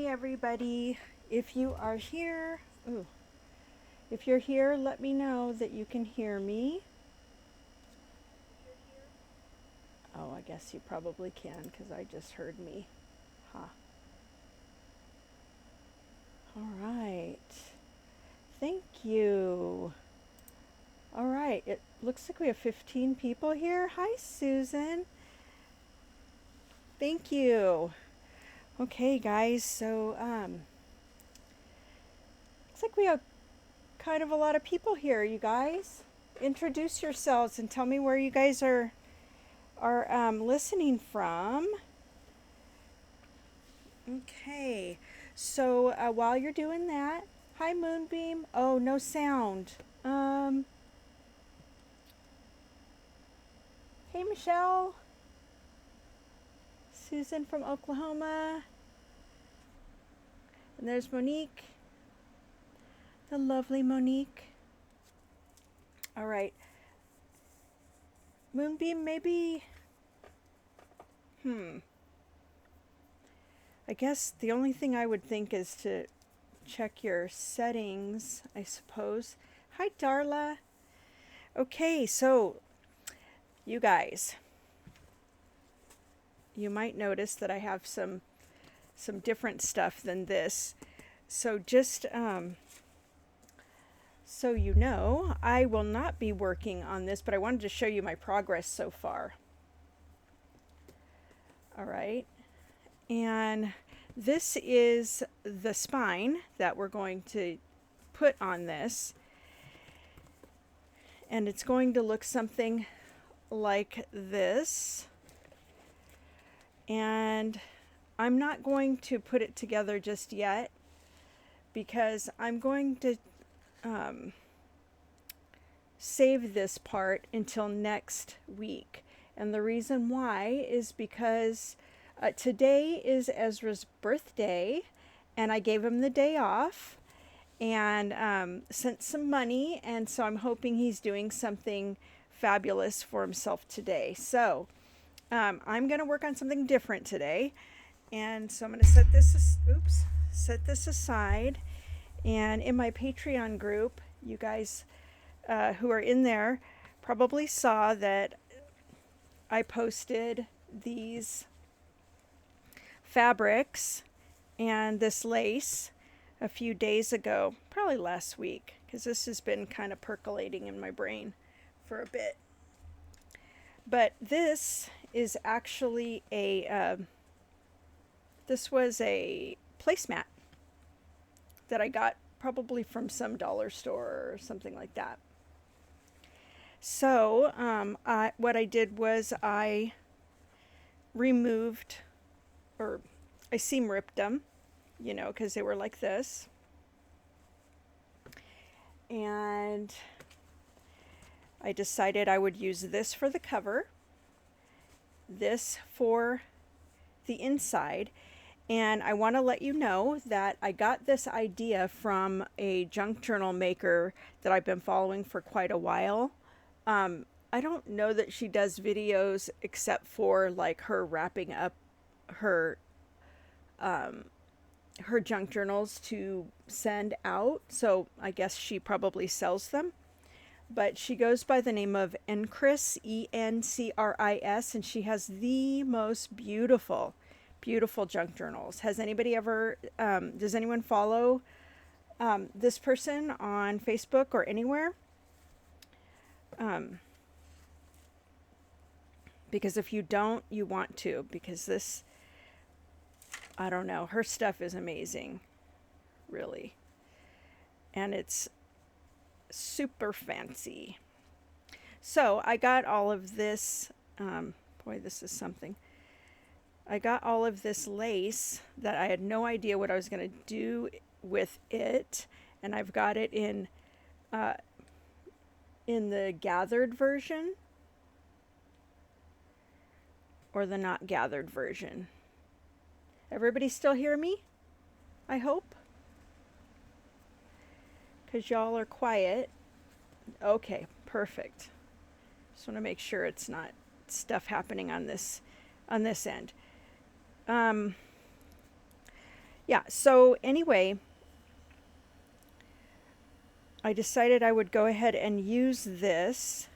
everybody. If you are here, if you're here, let me know that you can hear me. Oh, I guess you probably can because I just heard me. All right. Thank you. All right. It looks like we have 15 people here. Hi, Susan. Thank you. Okay, guys. So, looks like we have kind of a lot of people here, you guys. Introduce yourselves and tell me where you guys are listening from. Okay, so while you're doing that, hi Moonbeam. Oh, no sound. Hey Michelle. Susan from Oklahoma. And there's Monique. The lovely Monique. All right. Moonbeam, maybe. I guess the only thing I would think is to check your settings, I suppose. Hi, Darla. Okay, so you guys, you might notice that I have some different stuff than this. So just so you know, I will not be working on this, but I wanted to show you my progress so far. All right. And this is the spine that we're going to put on this. And it's going to look something like this. And I'm not going to put it together just yet because I'm going to save this part until next week. And the reason why is because today is Ezra's birthday, and I gave him the day off and sent some money, and so I'm hoping he's doing something fabulous for himself today. So I'm going to work on something different today, and so I'm going to set this aside. And in my Patreon group, you guys who are in there probably saw that I posted these fabrics and this lace a few days ago, probably last week, because this has been kind of percolating in my brain for a bit. But this is actually this was a placemat that I got probably from some dollar store or something like that. So what I did was I removed, or I seam ripped them, because they were like this. And I decided I would use this for the cover, this for the inside. And I want to let you know that I got this idea from a junk journal maker that I've been following for quite a while. I don't know that she does videos except for like her wrapping up her junk journals to send out. So I guess she probably sells them. But she goes by the name of Encris, Encris, and she has the most beautiful junk journals. Has anybody ever, does anyone follow this person on Facebook or anywhere? Because if you don't, you want to, because this, I don't know, her stuff is amazing, really. And it's super fancy. So I got all of this, boy, this is something. I got all of this lace that I had no idea what I was going to do with it. And I've got it in the gathered version or the not gathered version. Everybody still hear me? I hope. Because y'all are quiet. Okay, perfect. Just want to make sure it's not stuff happening on this end. yeah, so anyway, I decided I would go ahead and use this.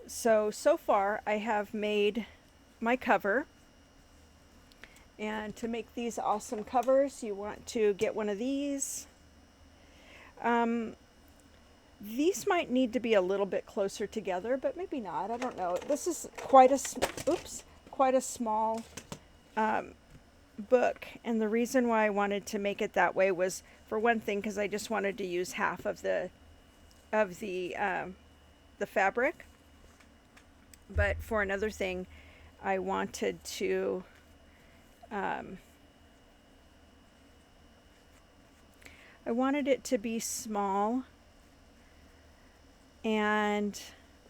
So far I have made my cover. And to make these awesome covers, you want to get one of these. These might need to be a little bit closer together, but maybe not. I don't know. This is quite a small book, and the reason why I wanted to make it that way was, for one thing, because I just wanted to use half of the fabric. But for another thing, I wanted to I wanted it to be small, and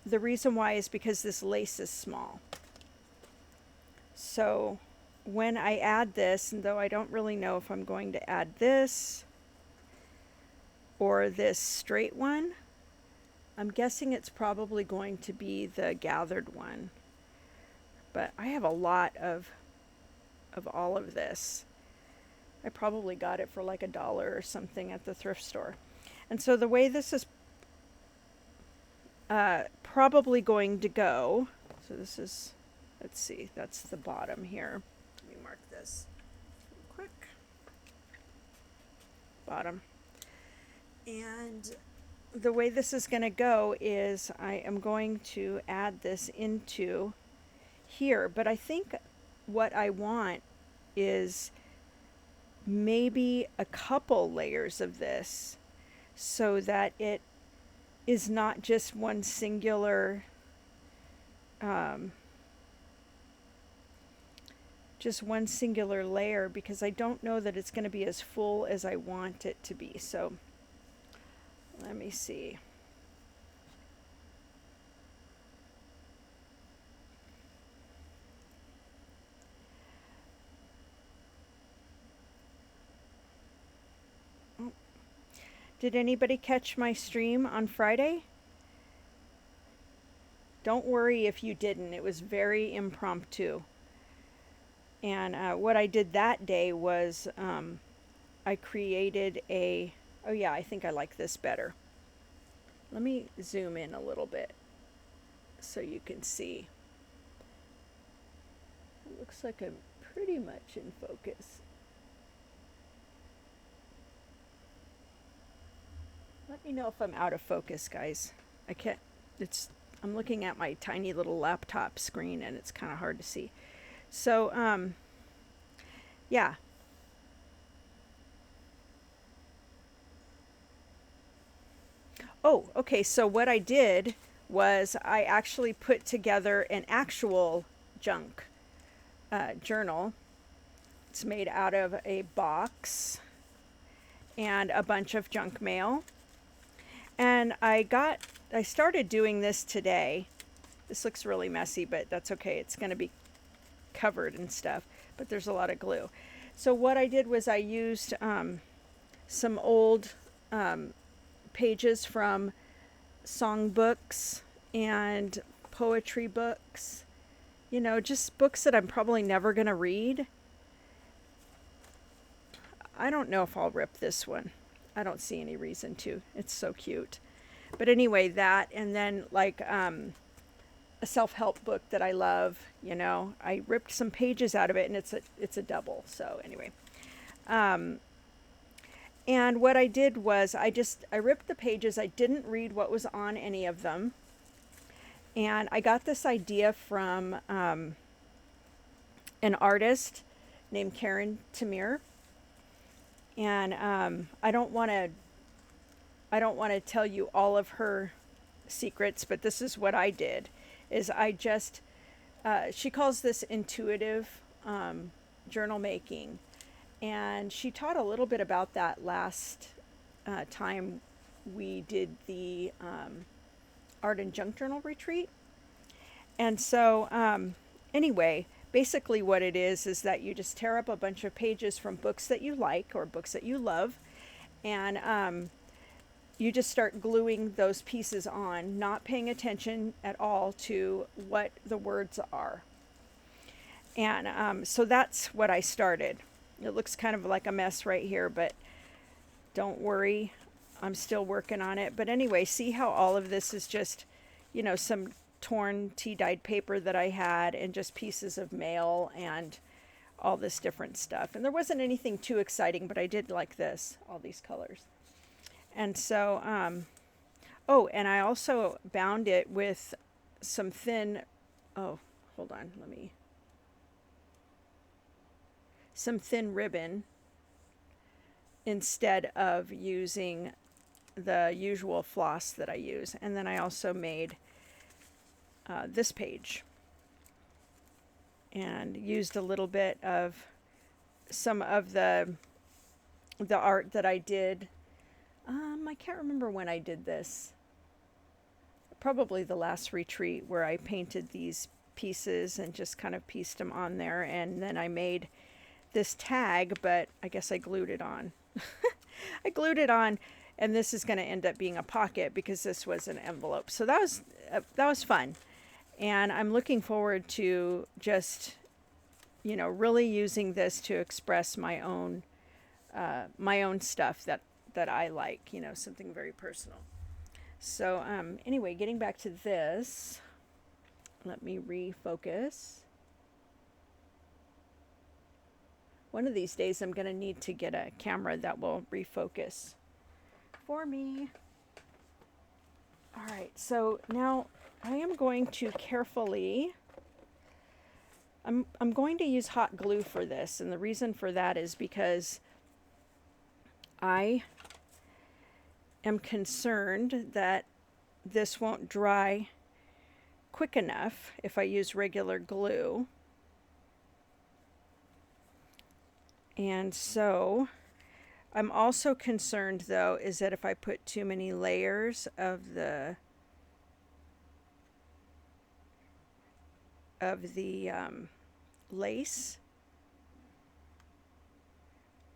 the reason why is because this lace is small. So when I add this, and though I don't really know if I'm going to add this or this straight one, I'm guessing it's probably going to be the gathered one. But I have a lot of all of this. I probably got it for like $1 or something at the thrift store. And so the way this is probably going to go, so this is, let's see, that's the bottom here. Let me mark this real quick. Bottom. And the way this is going to go is I am going to add this into here, but I think what I want is maybe a couple layers of this so that it is not just one singular layer, because I don't know that it's going to be as full as I want it to be. So let me see. Did anybody catch my stream on Friday? Don't worry if you didn't. It was very impromptu. And what I did that day was I created a... Oh yeah, I think I like this better. Let me zoom in a little bit so you can see. It looks like I'm pretty much in focus. Let me know if I'm out of focus, guys. I can't, I'm looking at my tiny little laptop screen and it's kind of hard to see. So, yeah. Oh, okay, so what I did was I actually put together an actual junk journal. It's made out of a box and a bunch of junk mail. And I started doing this today. This looks really messy, but that's okay. It's going to be covered and stuff, but there's a lot of glue. So what I did was I used some old pages from songbooks and poetry books. You know, just books that I'm probably never going to read. I don't know if I'll rip this one. I don't see any reason to. It's so cute. But anyway, that, and then like a self-help book that I love, you know, I ripped some pages out of it, and it's a double. So anyway, and what I did was I ripped the pages. I didn't read what was on any of them. And I got this idea from an artist named Karen Tamir. And I don't want to tell you all of her secrets, but this is what I did. Is I just she calls this intuitive journal making, and she taught a little bit about that last time we did the art and junk journal retreat. And so anyway, basically what it is that you just tear up a bunch of pages from books that you like or books that you love, and you just start gluing those pieces on, not paying attention at all to what the words are. And so that's what I started. It looks kind of like a mess right here, but don't worry, I'm still working on it. But anyway, see how all of this is just, some torn tea-dyed paper that I had and just pieces of mail and all this different stuff. And there wasn't anything too exciting, but I did like this, all these colors. And so, oh, and I also bound it with some thin, oh, hold on, some thin ribbon instead of using the usual floss that I use. And then I also made this page and used a little bit of some of the art that I did. I can't remember when I did this. Probably the last retreat where I painted these pieces and just kind of pieced them on there. And then I made this tag, but I guess I glued it on. I glued it on, and this is going to end up being a pocket because this was an envelope. So that was fun. And I'm looking forward to just, really using this to express my own stuff that I like, something very personal. So anyway, getting back to this, let me refocus. One of these days I'm going to need to get a camera that will refocus for me. All right, so now I am going to carefully, I'm going to use hot glue for this, and the reason for that is because I am concerned that this won't dry quick enough if I use regular glue. And so I'm also concerned, though, is that if I put too many layers of the lace,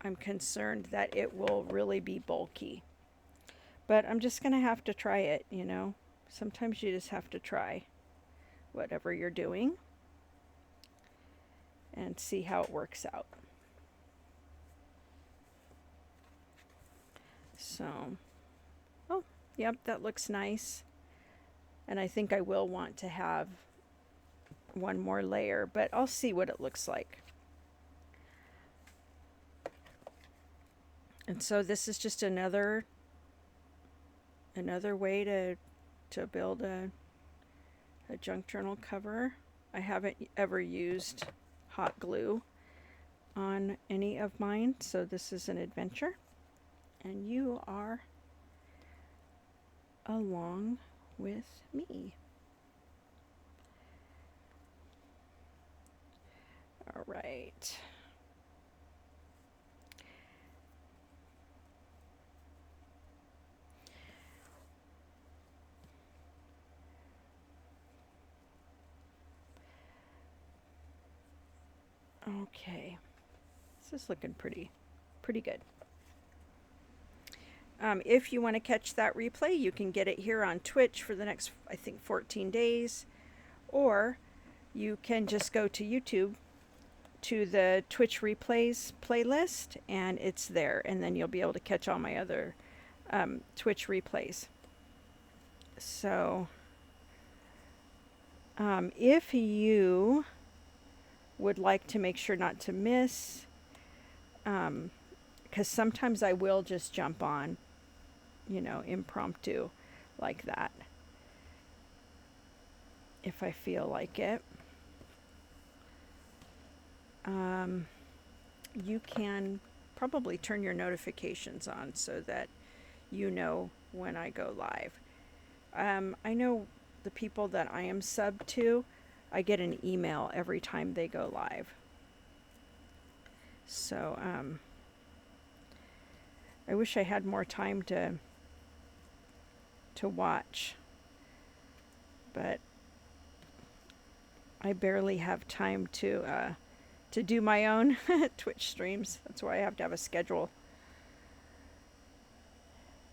I'm concerned that it will really be bulky. But I'm just going to have to try it, Sometimes you just have to try whatever you're doing and see how it works out. So, oh, yep, that looks nice. And I think I will want to have one more layer, but I'll see what it looks like. And so this is just another way to build a junk journal cover. I haven't ever used hot glue on any of mine, so this is an adventure. And you are along with me. All right. Okay. This is looking pretty good. If you want to catch that replay, you can get it here on Twitch for the next, I think, 14 days. Or you can just go to YouTube to the Twitch replays playlist, and it's there. And then you'll be able to catch all my other Twitch replays. So if you would like to make sure not to miss, because sometimes I will just jump on, impromptu like that if I feel like it. You can probably turn your notifications on so that you know when I go live. I know the people that I am subbed to, I get an email every time they go live. So I wish I had more time to watch, but I barely have time to do my own Twitch streams. That's why I have to have a schedule.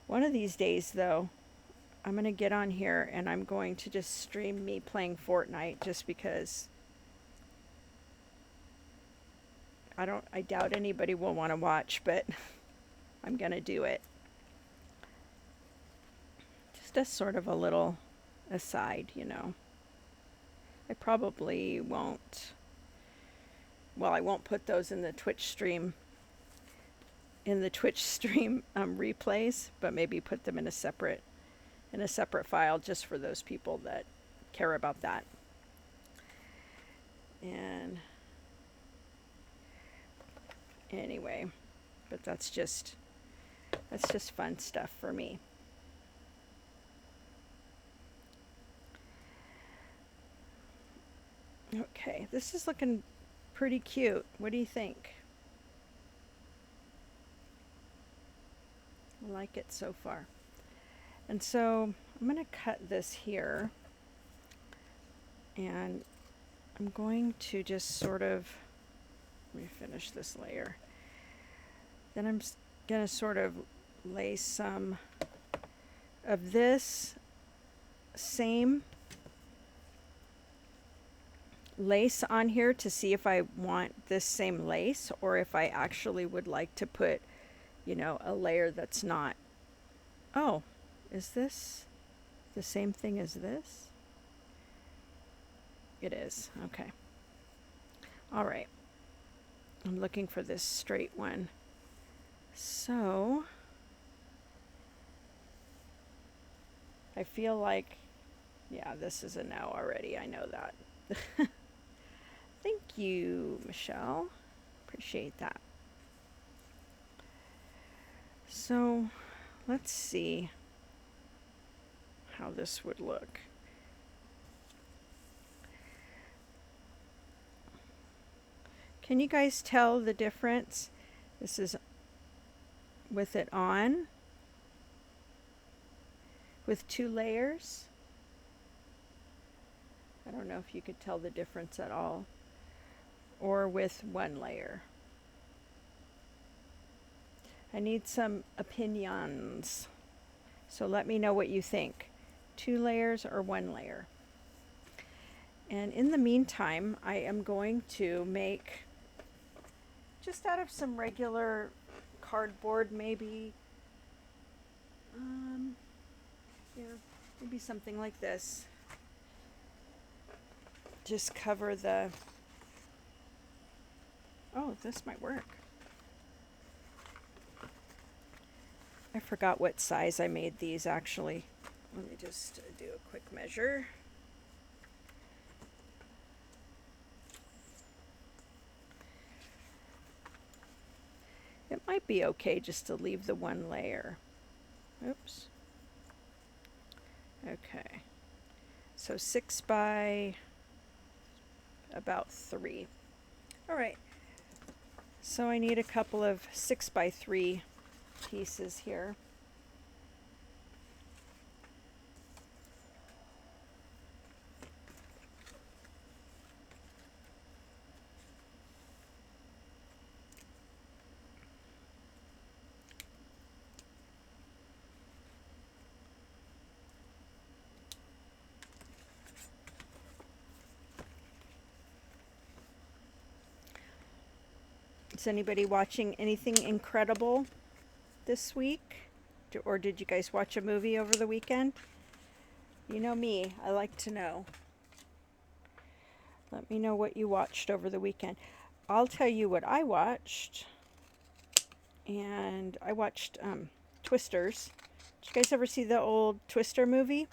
One of these days, though, I'm going to get on here and I'm going to just stream me playing Fortnite, just because I doubt anybody will want to watch, but I'm going to do it. Just as sort of a little aside, you know. I probably won't, well, I won't put those in the Twitch stream, replays, but maybe put them in a separate file just for those people that care about that. And anyway, but that's just fun stuff for me. Okay, this is looking pretty cute. What do you think? I like it so far. And so I'm going to cut this here, and I'm going to just sort of, let me finish this layer. Then I'm going to sort of lay some of this same lace on here to see if I want this same lace, or if I actually would like to put, you know, a layer that's not. Oh, is this the same thing as this? It is. Okay. All right. I'm looking for this straight one. So I feel like, yeah, this is a no already. I know that. Thank you, Michelle. Appreciate that. So let's see how this would look. Can you guys tell the difference? This is with it on, with 2 layers. I don't know if you could tell the difference at all, or with 1 layer. I need some opinions, so let me know what you think. 2 layers or 1 layer. And in the meantime, I am going to make, just out of some regular cardboard, maybe here, maybe something like this. Just cover the, oh, this might work. I forgot what size I made these actually. Let me just do a quick measure. It might be okay just to leave the 1 layer. Oops. Okay. So 6 by about 3. All right. So I need a couple of 6 by 3 pieces here. Is anybody watching anything incredible this week? Or did you guys watch a movie over the weekend? You know me, I like to know. Let me know what you watched over the weekend. I'll tell you what I watched. And I watched Twisters. Did you guys ever see the old Twister movie?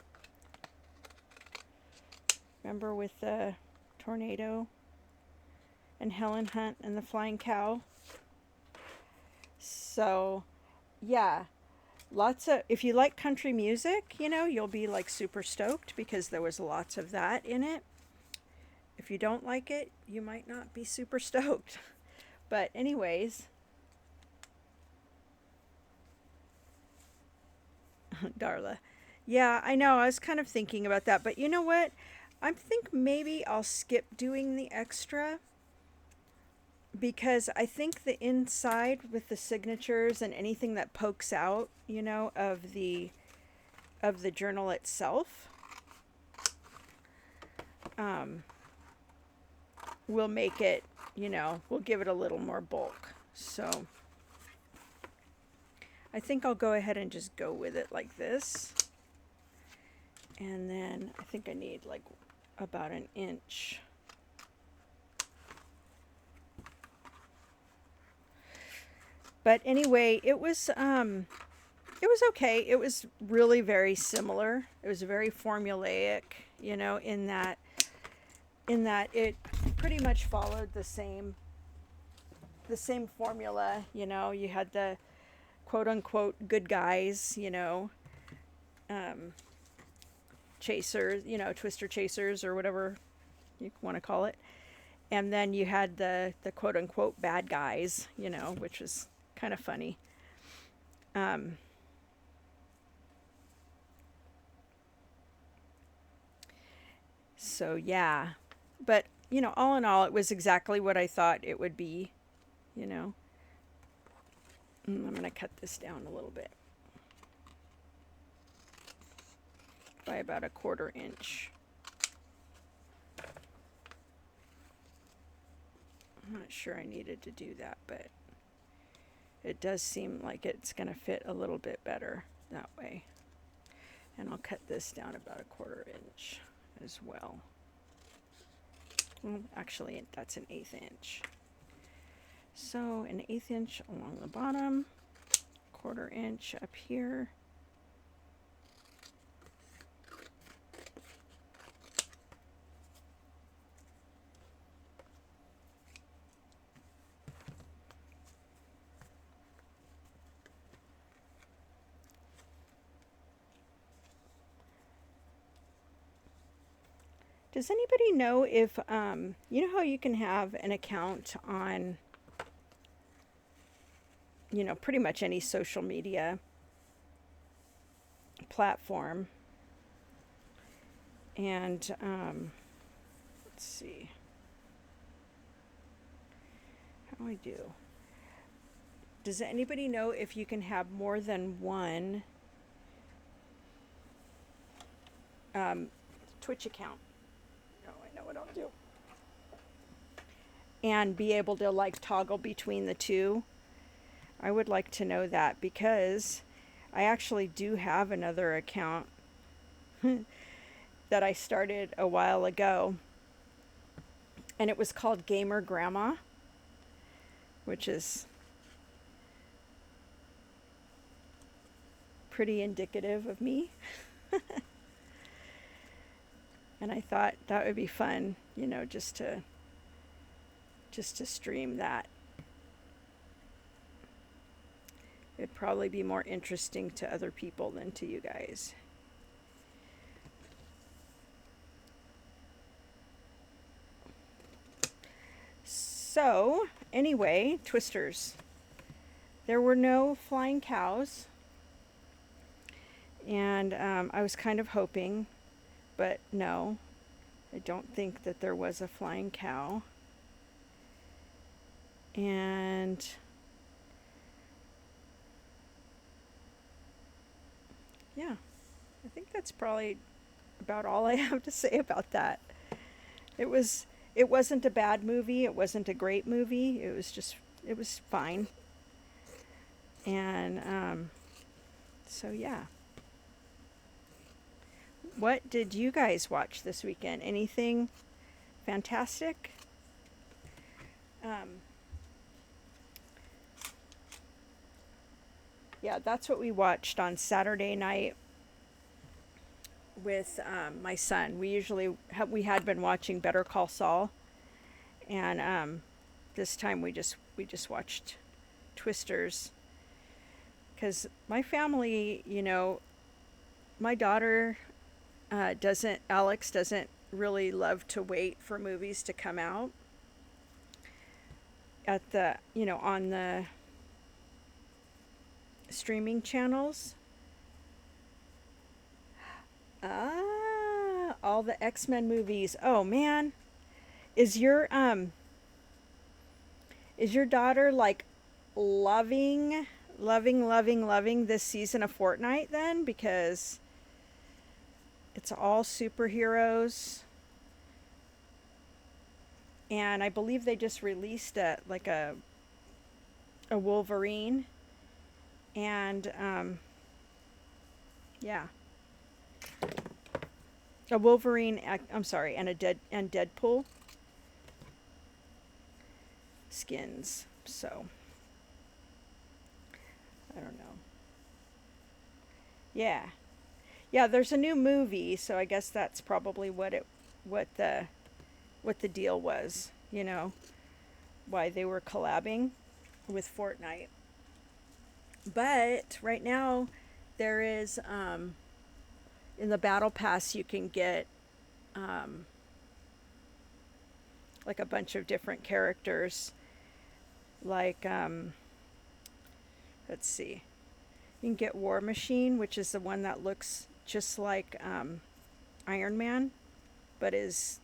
Remember with the tornado? And Helen Hunt and the flying cow. So, yeah, lots of, if you like country music, you know, you'll be like super stoked because there was lots of that in it. If you don't like it, you might not be super stoked. But anyways, Darla. Yeah, I know, I was kind of thinking about that, but you know what? I think maybe I'll skip doing the extra, because I think the inside with the signatures and anything that pokes out, you know, of the journal itself, will make it we'll give it a little more bulk. So I think I'll go ahead and just go with it like this. And then I think I need like about an inch. But anyway, it was okay. It was really very similar. It was very formulaic, in that it pretty much followed the same formula. You had the quote unquote good guys, chasers, twister chasers or whatever you want to call it. And then you had the quote unquote bad guys, which was kind of funny. So yeah, but all in all, it was exactly what I thought it would be, I'm going to cut this down a little bit by about a 1/4 inch. I'm not sure I needed to do that, but it does seem like it's going to fit a little bit better that way. And I'll cut this down about a 1/4 inch as well. Well, actually, that's an 1/8 inch. So an 1/8 inch along the bottom, 1/4 inch up here. Does anybody know if, you know how you can have an account on, pretty much any social media platform? And, let's see. How do I do? Does anybody know if you can have more than one Twitch account? Know what I'll do, and be able to like toggle between the two? I would like to know that, because I actually do have another account that I started a while ago, and it was called Gamer Grandma, which is pretty indicative of me. And I thought that would be fun, just to stream that. It'd probably be more interesting to other people than to you guys. So, anyway, twisters. There were no flying cows. And I was kind of hoping, but no, I don't think that there was a flying cow. And yeah, I think that's probably about all I have to say about that. It wasn't a bad movie. It wasn't a great movie. It was fine. And so yeah. What did you guys watch this weekend? Anything fantastic? Yeah, that's what we watched on Saturday night with my son. We had been watching Better Call Saul, and this time we just watched Twisters, because my family, my daughter Alex doesn't really love to wait for movies to come out at the, on the streaming channels. All the X-Men movies. Oh man. Is your daughter like loving this season of Fortnite then? Because it's all superheroes. And I believe they just released a Wolverine, and yeah, a Wolverine. I'm sorry, and Deadpool skins. So I don't know. Yeah, yeah. There's a new movie, so I guess that's probably what the deal was. Why they were collabing with Fortnite. But right now, there is in the battle pass you can get um, like a bunch of different characters. Like let's see, you can get War Machine, which is the one that looks just like Iron Man, but is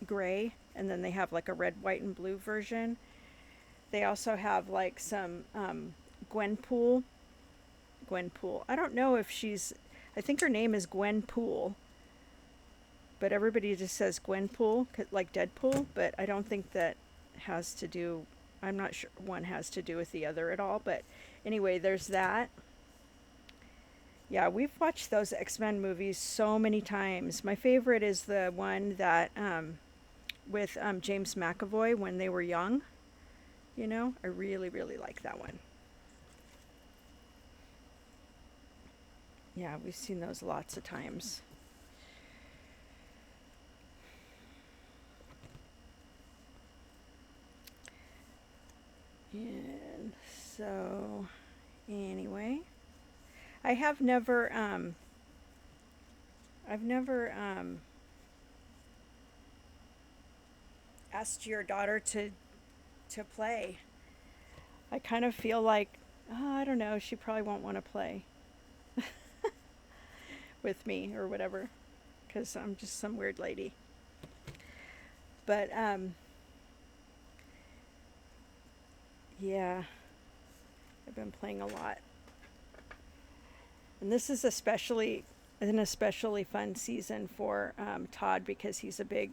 gray. And then they have like a red, white, and blue version. They also have like some Gwenpool. Gwenpool. I don't know if she's. I think her name is Gwenpool, but everybody just says Gwenpool, like Deadpool. But I don't think that has to do. I'm not sure one has to do with the other at all. But anyway, there's that. Yeah, we've watched those X-Men movies so many times. My favorite is the one that with James McAvoy when they were young. I really, really like that one. Yeah, we've seen those lots of times. And so, anyway, I have never, I've never asked your daughter to play. I kind of feel like, oh, I don't know, she probably won't want to play with me or whatever, because I'm just some weird lady. But yeah, I've been playing a lot, and this is an especially fun season for Todd because he's a big,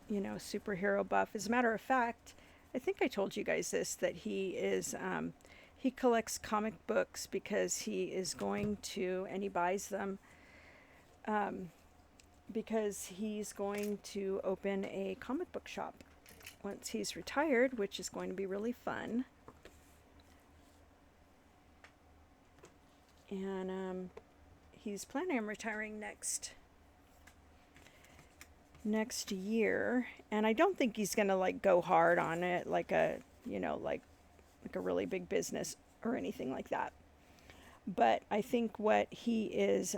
superhero buff. As a matter of fact, I think I told you guys this, that he collects comic books because he is going to, and he buys them because he's going to open a comic book shop once he's retired, which is going to be really fun. And he's planning on retiring next year, and I don't think he's gonna like go hard on it like a like a really big business or anything like that. But I think what he is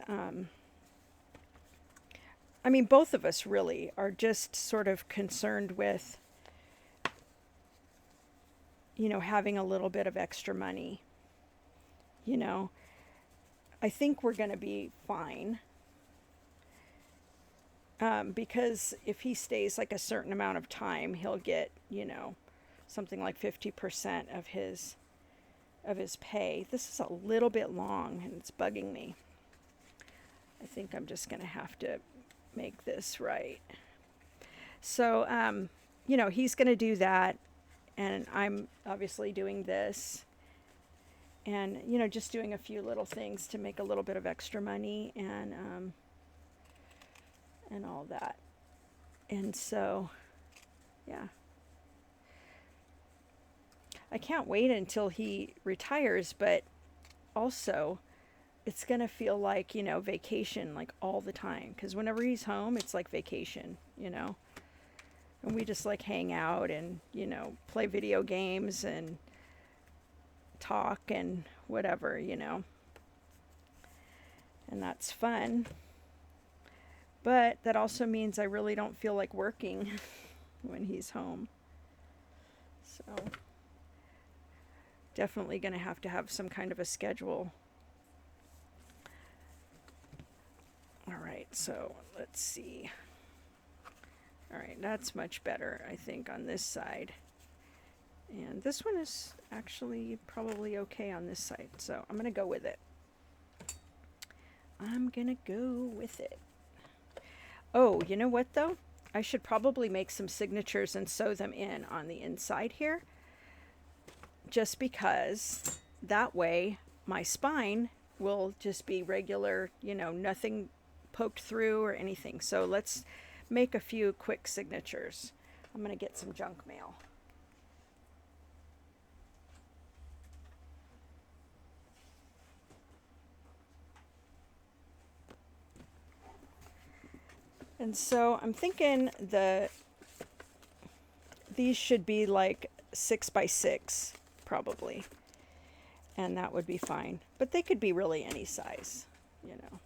I mean, both of us really are just sort of concerned with having a little bit of extra money. I think we're going to be fine. Because if he stays like a certain amount of time, he'll get, something like 50% of his pay. This is a little bit long and it's bugging me. I think I'm just going to have to make this right. So, he's going to do that, and I'm obviously doing this. And, just doing a few little things to make a little bit of extra money and all that. And so, yeah. I can't wait until he retires, but also it's going to feel like, vacation like all the time. Because whenever he's home, it's like vacation, And we just like hang out and, play video games and talk and whatever, And that's fun. But that also means I really don't feel like working when he's home. So definitely going to have some kind of a schedule. All right, so let's see. All right, that's much better, I think, on this side. And this one is actually probably okay on this side, so I'm going to go with it. Oh, you know what, though? I should probably make some signatures and sew them in on the inside here, just because that way my spine will just be regular, you know, nothing poked through or anything. So let's make a few quick signatures. I'm going to get some junk mail. And so I'm thinking these should be like 6 by 6 probably, and that would be fine, but they could be really any size, you know.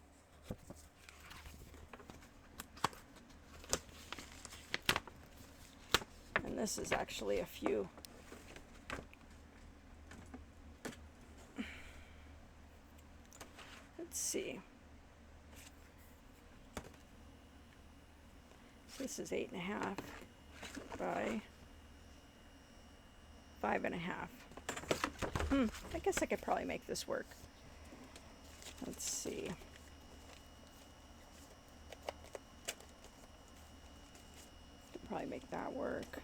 And this is actually a few. Let's see. This is 8.5 by 5.5. I guess I could probably make this work. Let's see. Could probably make that work.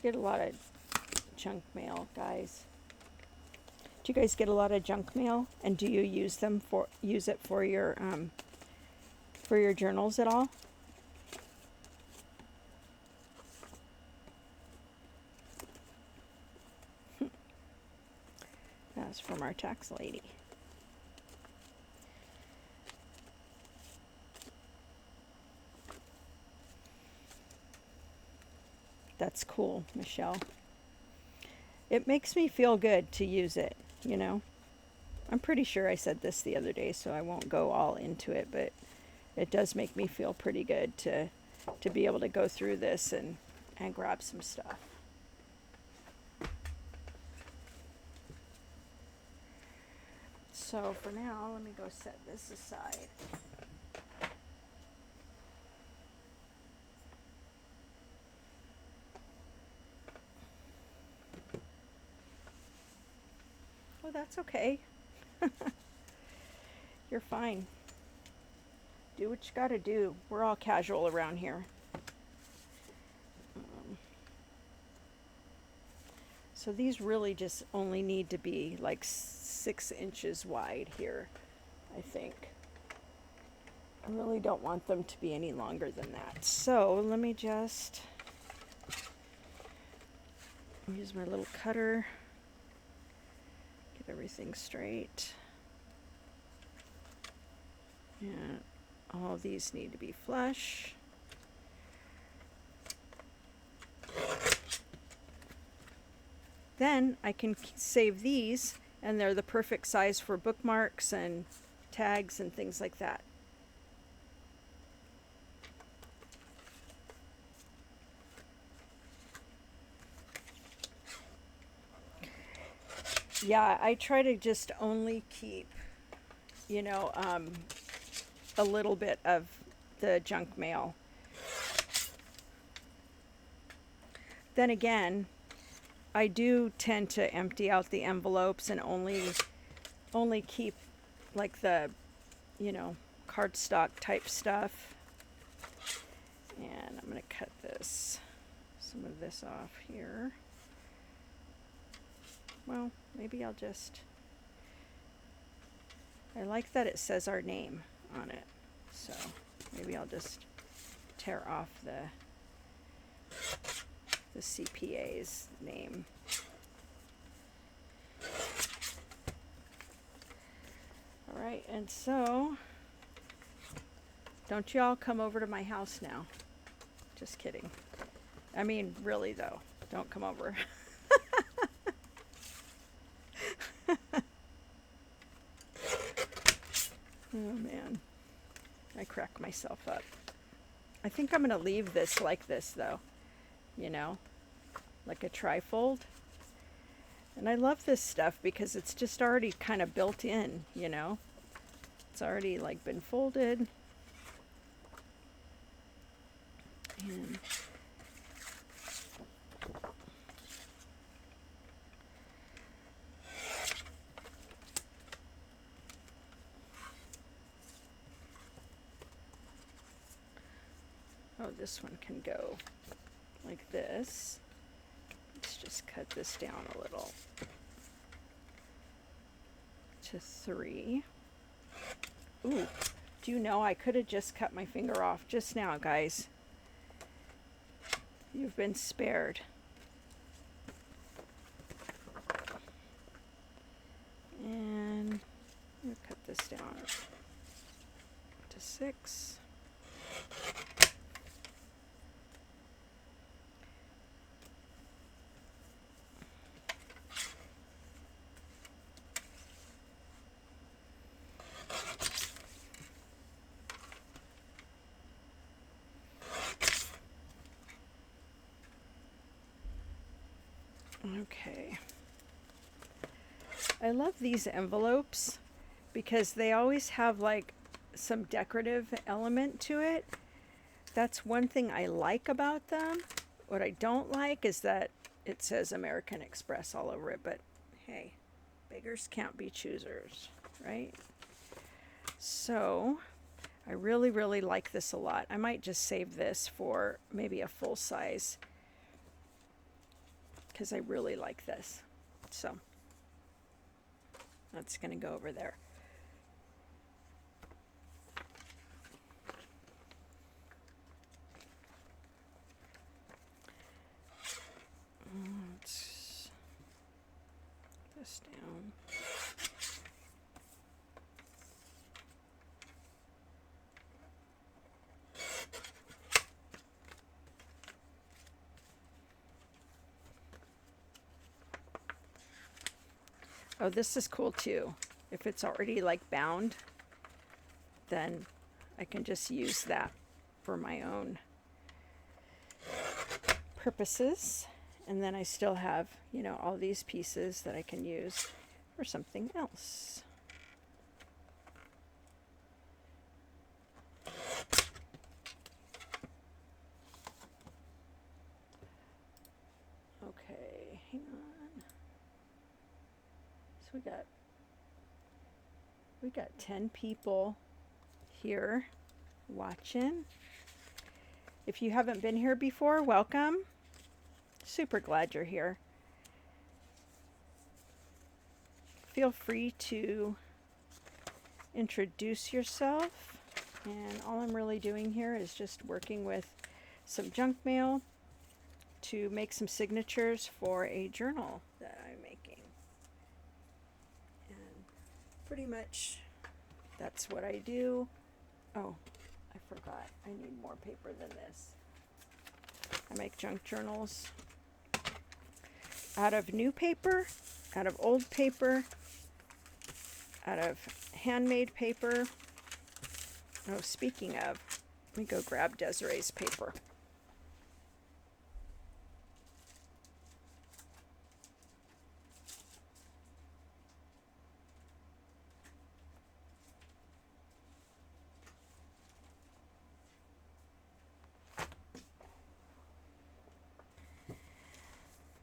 Get a lot of junk mail, guys. Do you guys get a lot of junk mail, and do you use it for your journals at all? That's from our tax lady. That's cool, Michelle. It makes me feel good to use it, you know. I'm pretty sure I said this the other day, so I won't go all into it, but it does make me feel pretty good to be able to go through this and grab some stuff. So for now, let me go set this aside. Oh, that's okay. You're fine. Do what you gotta do. We're all casual around here. So these really just only need to be like 6 inches wide here, I think. I really don't want them to be any longer than that. So let me just use my little cutter. Get everything straight. And all of these need to be flush. Then I can save these, and they're the perfect size for bookmarks and tags and things like that. Yeah, I try to just only keep, you know, a little bit of the junk mail. Then again, I do tend to empty out the envelopes and only keep like the, you know, cardstock type stuff. And I'm going to cut some of this off here. Well, maybe I'll just, I like that it says our name on it. So maybe I'll just tear off the CPA's name. All right, and so don't y'all come over to my house now. Just kidding. I mean, really though, don't come over. Oh man, I crack myself up. I think I'm gonna leave this like this though, you know, like a trifold. And I love this stuff because it's just already kind of built in, you know. It's already like been folded. And Oh, this one can go like this. Let's just cut this down a little to 3. Ooh, do you know I could have just cut my finger off just now, guys. You've been spared. And we'll cut this down to 6. Okay. I love these envelopes because they always have like some decorative element to it. That's one thing I like about them. What I don't like is that it says American Express all over it, but hey, beggars can't be choosers, right? So I really, really like this a lot. I might just save this for maybe a full size because I really like this. So that's going to go over there. Let's put this down. Oh, this is cool too. If it's already like bound, then I can just use that for my own purposes. And then I still have, you know, all these pieces that I can use for something else. Okay, hang on. So we got 10 people here watching. If you haven't been here before, welcome. Super glad you're here. Feel free to introduce yourself. And all I'm really doing here is just working with some junk mail to make some signatures for a journal that I'm making. And pretty much that's what I do. Oh, I forgot. I need more paper than this. I make junk journals out of new paper, out of old paper, out of handmade paper. Oh, speaking of, let me go grab Desiree's paper.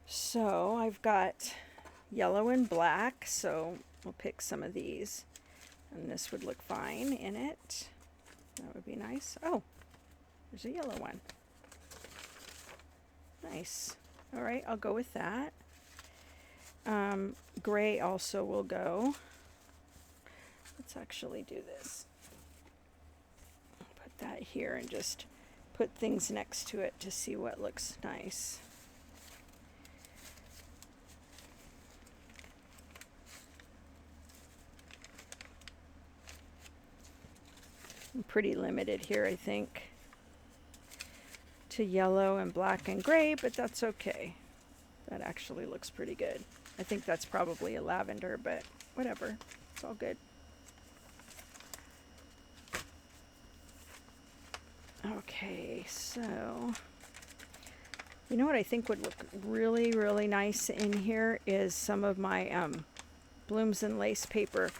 So I've got yellow and black, so we'll pick some of these. And this would look fine in it. That would be nice. Oh, there's a yellow one. Nice. All right, I'll go with that. Gray also will go. Let's actually do this. Put that here and just put things next to it to see what looks nice. I'm pretty limited here, I think, to yellow and black and gray, but that's okay. That actually looks pretty good. I think that's probably a lavender, but whatever. It's all good. Okay, so you know what I think would look really, really nice in here is some of my blooms and lace paper,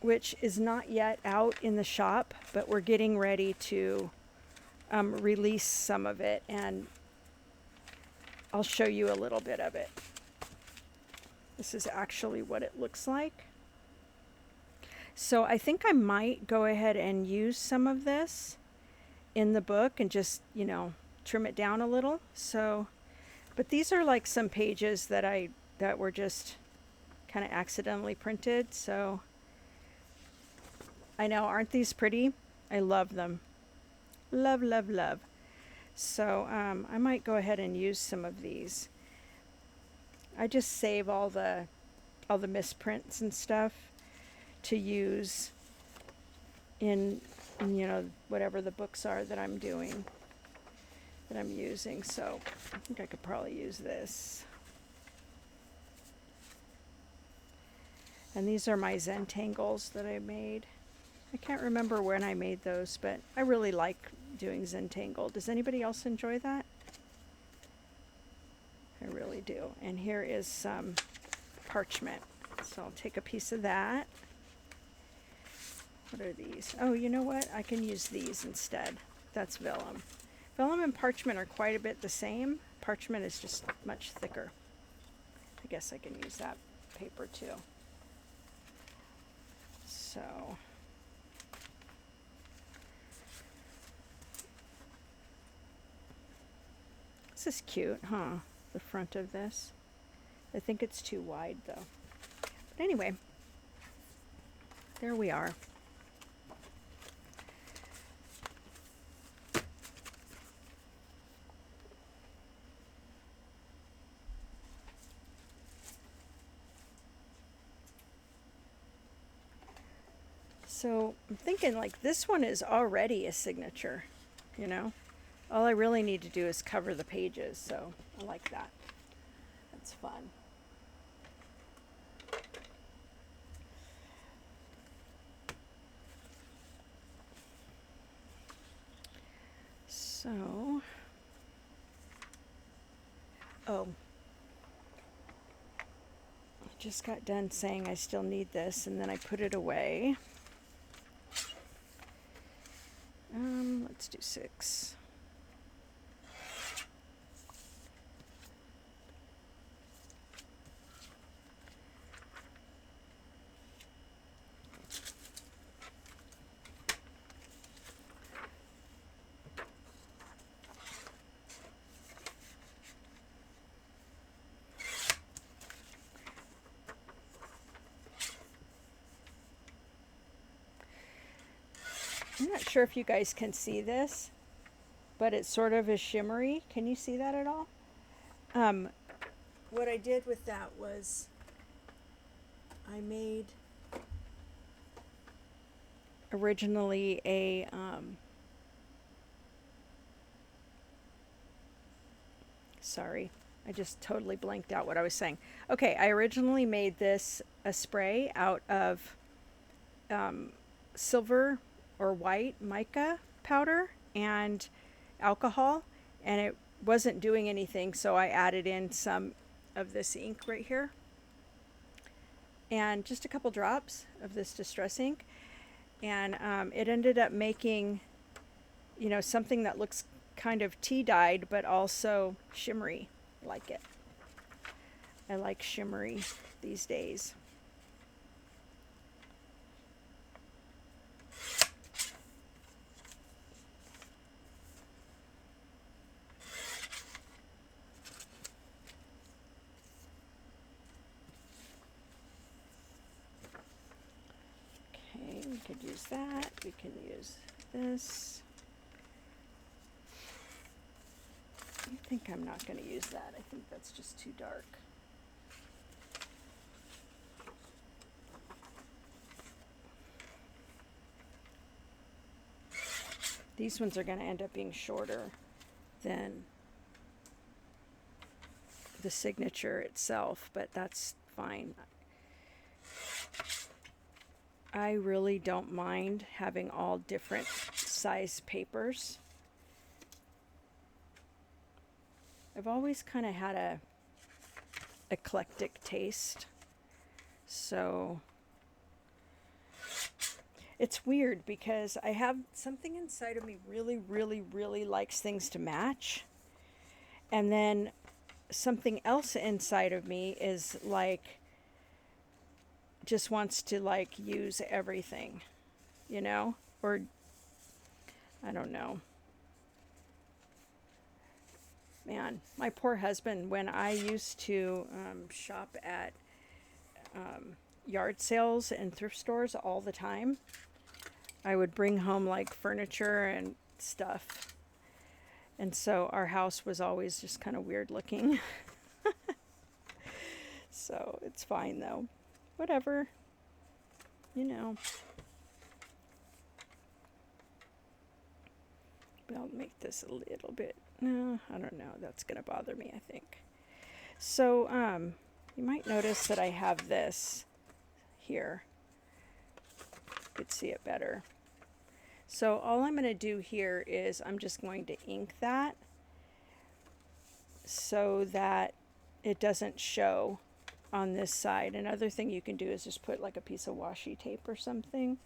which is not yet out in the shop, but we're getting ready to release some of it, and I'll show you a little bit of it. This is actually what it looks like. So I think I might go ahead and use some of this in the book and just, trim it down a little. So, but these are like some pages that were just kind of accidentally printed. So I know, aren't these pretty? I love them. Love, love, love. So I might go ahead and use some of these. I just save all the misprints and stuff to use in whatever the books are that I'm doing, that I'm using. So I think I could probably use this. And these are my Zentangles that I made. I can't remember when I made those, but I really like doing Zentangle. Does anybody else enjoy that? I really do. And here is some parchment. So I'll take a piece of that. What are these? Oh, you know what? I can use these instead. That's vellum. Vellum and parchment are quite a bit the same. Parchment is just much thicker. I guess I can use that paper too. So this is cute, huh? The front of this. I think it's too wide though. But anyway, there we are. So I'm thinking like this one is already a signature, All I really need to do is cover the pages, so I like that. That's fun. So, I just got done saying I still need this, and then I put it away. Let's do 6. I'm not sure if you guys can see this, but it sort of is shimmery. Can you see that at all? What I did with that was I made originally a sorry, I just totally blanked out what I was saying. Okay, I originally made this a spray out of silver or white mica powder and alcohol, and it wasn't doing anything, so I added in some of this ink right here and just a couple drops of this distress ink, and it ended up making something that looks kind of tea dyed but also shimmery. Like it. I like shimmery these days. We could use that. We can use this. I think I'm not going to use that. I think that's just too dark. These ones are going to end up being shorter than the signature itself, but that's fine. I really don't mind having all different size papers. I've always kind of had a eclectic taste, so it's weird because I have something inside of me really likes things to match, and then something else inside of me is like just wants to use everything, or I don't know. Man, my poor husband, when I used to shop at yard sales and thrift stores all the time, I would bring home like furniture and stuff. And so our house was always just kind of weird looking. So it's fine though. Whatever. You know. But I'll make this a little bit. No, I don't know. That's going to bother me, I think. So, you might notice that I have this here. You could see it better. So all I'm going to do here is I'm just going to ink that so that it doesn't show on this side. Another thing you can do is just put like a piece of washi tape or something.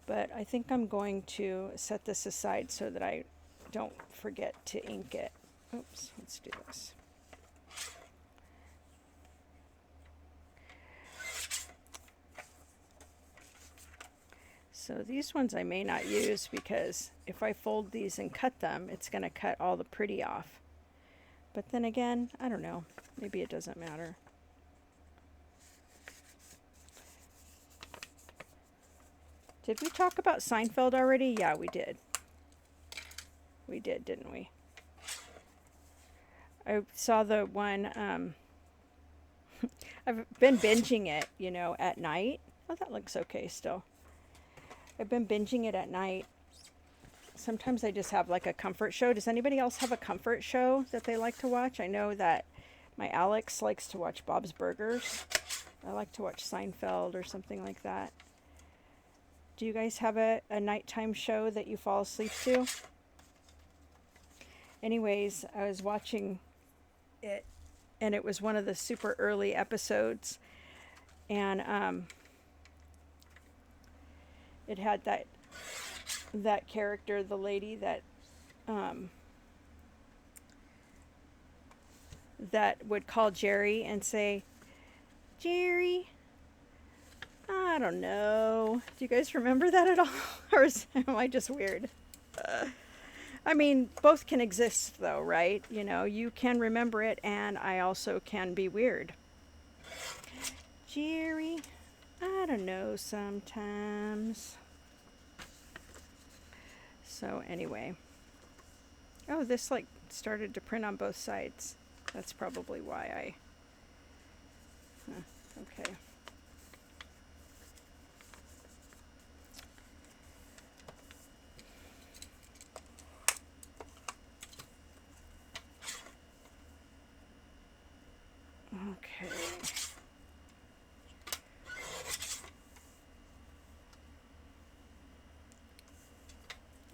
But I think I'm going to set this aside so that I don't forget to ink it. Oops, let's do this. So these ones I may not use because if I fold these and cut them, it's going to cut all the pretty off. But then again, I don't know. Maybe it doesn't matter. Did we talk about Seinfeld already? Yeah, we did. We did, didn't we? I saw the one, I've been binging it, you know, at night. Oh, that looks okay still. I've been binging it at night. Sometimes I just have like a comfort show. Does anybody else have a comfort show that they like to watch? I know that my Alex likes to watch Bob's Burgers. I like to watch Seinfeld or something like that. Do you guys have a nighttime show that you fall asleep to? Anyways, I was watching it, and it was one of the super early episodes, and it had that character, the lady that that would call Jerry and say, "Jerry, I don't know." Do you guys remember that at all? Or am I just weird? I mean, both can exist though, right? You know, you can remember it and I also can be weird. Jerry, I don't know sometimes. So anyway. Oh, this like started to print on both sides. That's probably why okay. Okay.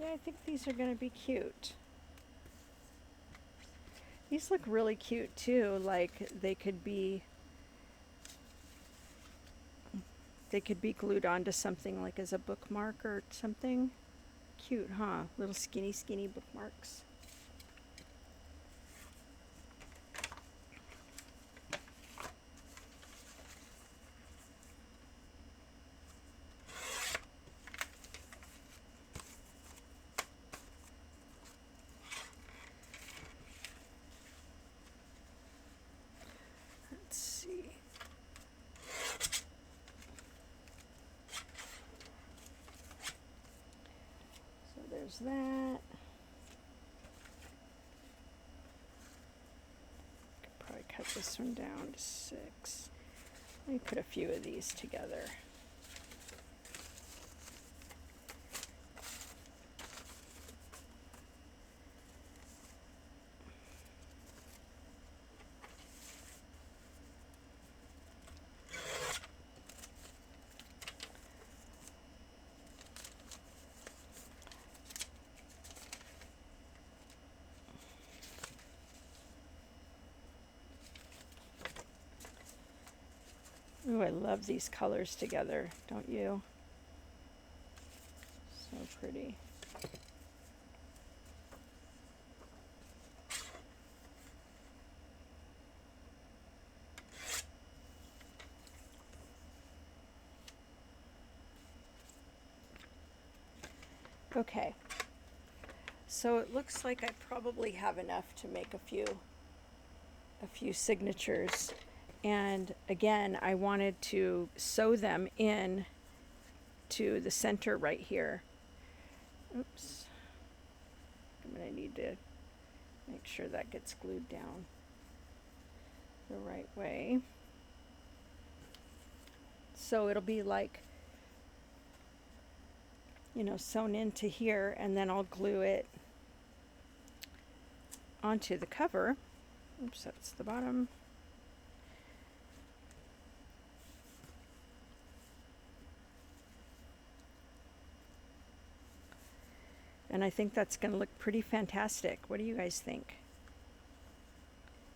Yeah, I think these are going to be cute. These look really cute too, like they could be glued onto something like as a bookmark or something. Cute, huh? Little skinny bookmarks. Let's see. So there's that. Could probably cut this one down to 6. Let me put a few of these together. Ooh, I love these colors together, don't you? So pretty. Okay. So it looks like I probably have enough to make a few signatures. And again, I wanted to sew them in to the center right here. Oops. I'm going to need to make sure that gets glued down the right way. So it'll be like, you know, sewn into here, and then I'll glue it onto the cover. Oops, that's the bottom. And I think that's going to look pretty fantastic. What do you guys think?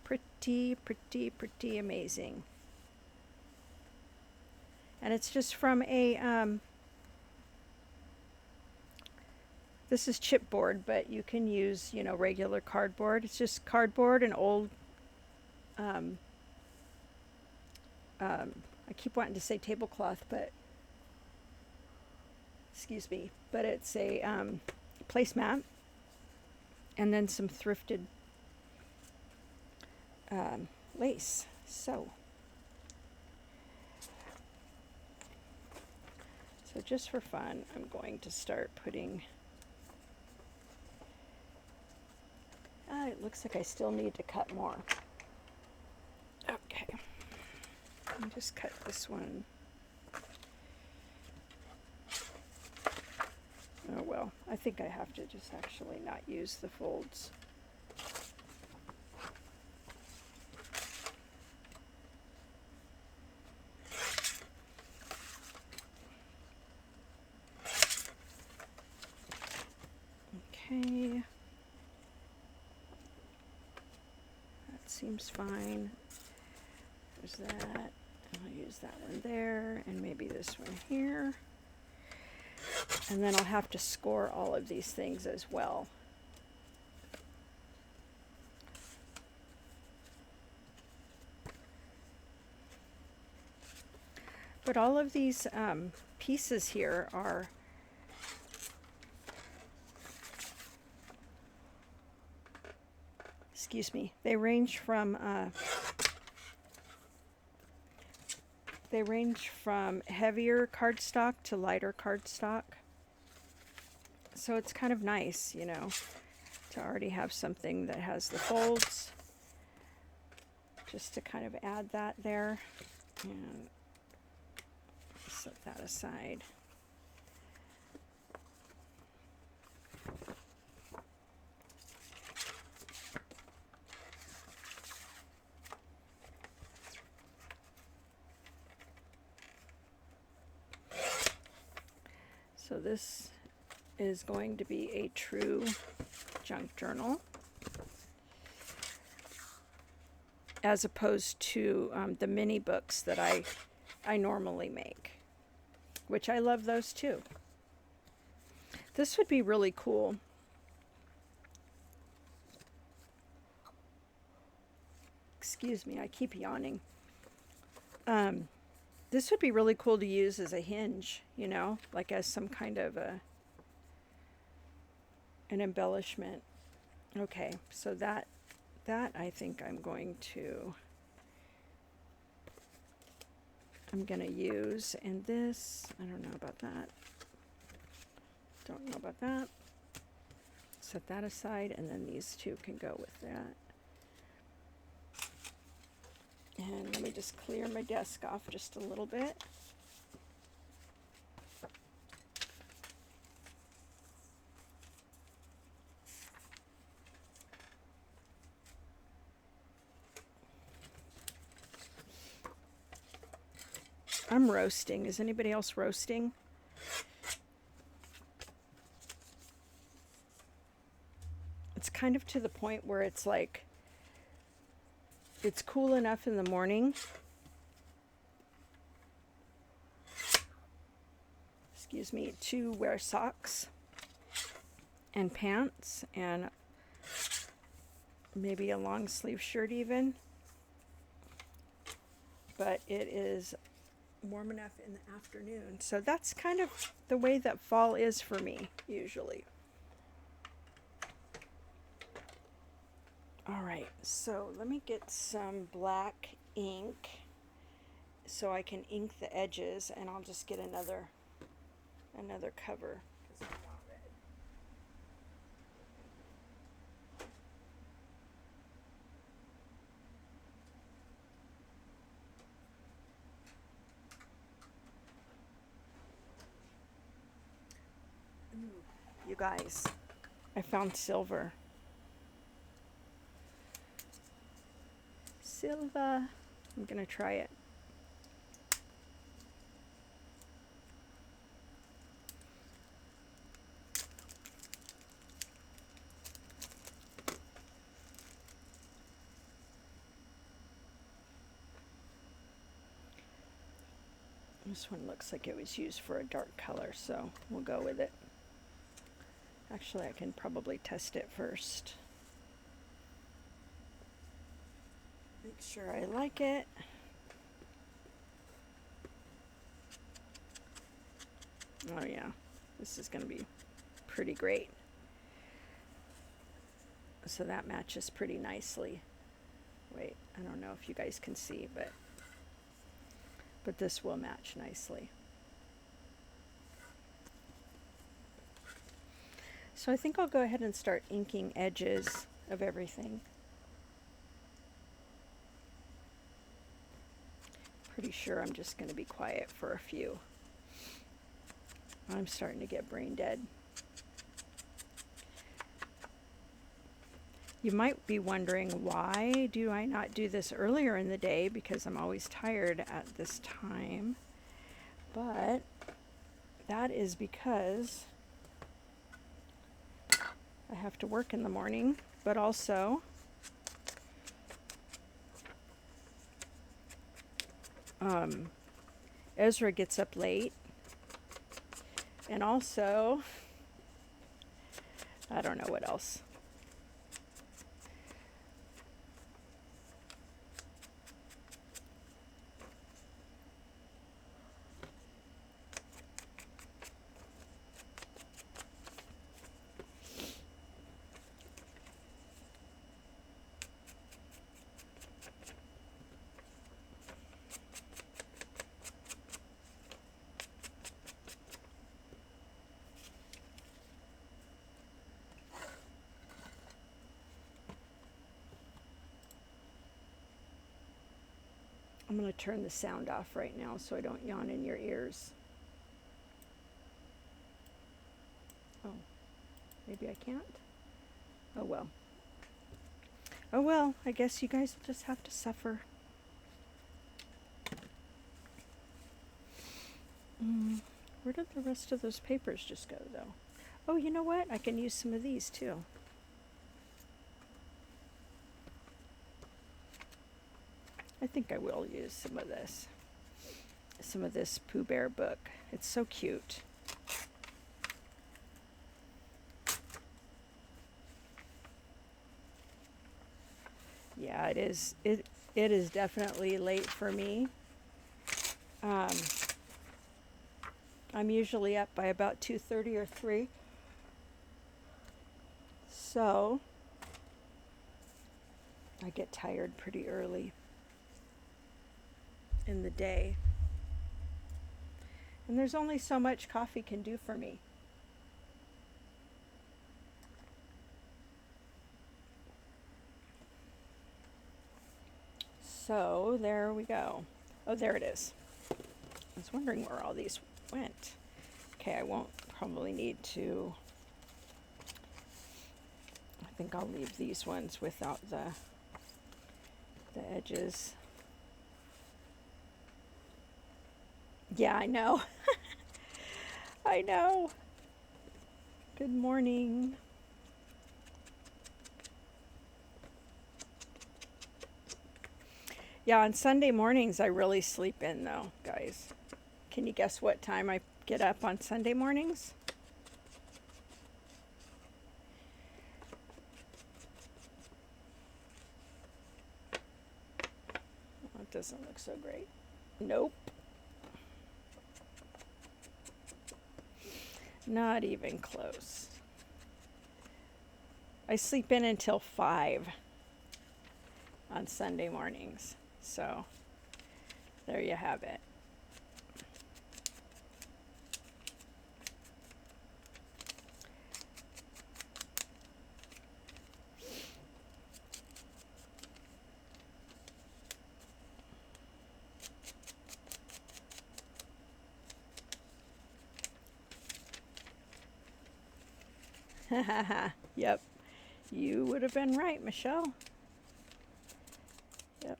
Pretty, pretty, pretty amazing. And it's just from a, this is chipboard, but you can use, you know, regular cardboard. It's just cardboard and old, I keep wanting to say tablecloth, but, excuse me, but it's a placemat, and then some thrifted lace. So just for fun, I'm going to start putting, it looks like I still need to cut more. Okay, I'll just cut this one. Oh well, I think I have to just actually not use the folds. Okay, that seems fine. There's that. I'll use that one there, and maybe this one here. And then I'll have to score all of these things as well. But all of these pieces here are excuse me, they range from heavier cardstock to lighter cardstock. So it's kind of nice, you know, to already have something that has the folds, just to kind of add that there. And set that aside. So this is going to be a true junk journal, as opposed to the mini books that I normally make, which I love those too. This would be really cool. Excuse me, I keep yawning. This would be really cool to use as a hinge, you know, like as some kind of an embellishment. Okay, so that I think I'm going to use, and this, I don't know about that. Don't know about that. Set that aside, and then these two can go with that. And let me just clear my desk off just a little bit. I'm roasting. Is anybody else roasting? It's kind of to the point where it's like, it's cool enough in the morning. Excuse me, to wear socks and pants and maybe a long sleeve shirt even. But it is warm enough in the afternoon. So that's kind of the way that fall is for me usually. All right, so let me get some black ink so I can ink the edges, and I'll just get another cover. You guys, I found silver. Silver. I'm gonna try it. This one looks like it was used for a dark color, so we'll go with it. Actually, I can probably test it first. Make sure I like it. Oh yeah, this is going to be pretty great. So that matches pretty nicely. Wait, I don't know if you guys can see, but this will match nicely. So I think I'll go ahead and start inking edges of everything. Pretty sure I'm just going to be quiet for a few. I'm starting to get brain dead. You might be wondering, why do I not do this earlier in the day? Because I'm always tired at this time. But that is because I have to work in the morning, but also Ezra gets up late, and also I don't know what else. I'm going to turn the sound off right now so I don't yawn in your ears. Oh, maybe I can't? Oh well. Oh well, I guess you guys will just have to suffer. Where did the rest of those papers just go, though? Oh, you know what? I can use some of these, too. I think I will use some of this. Some of this Pooh Bear book. It's so cute. Yeah, it is. It is definitely late for me. I'm usually up by about 2:30 or 3. So I get tired pretty early in the day. And there's only so much coffee can do for me. So there we go. Oh, there it is. I was wondering where all these went. Okay, I won't probably need to. I think I'll leave these ones without the edges. Yeah, I know. I know. Good morning. Yeah, on Sunday mornings I really sleep in though, guys. Can you guess what time I get up on Sunday mornings? Oh, it doesn't look so great. Nope. Not even close. I sleep in until 5. on Sunday mornings. So there you have it. Yep, you would have been right, Michelle. Yep.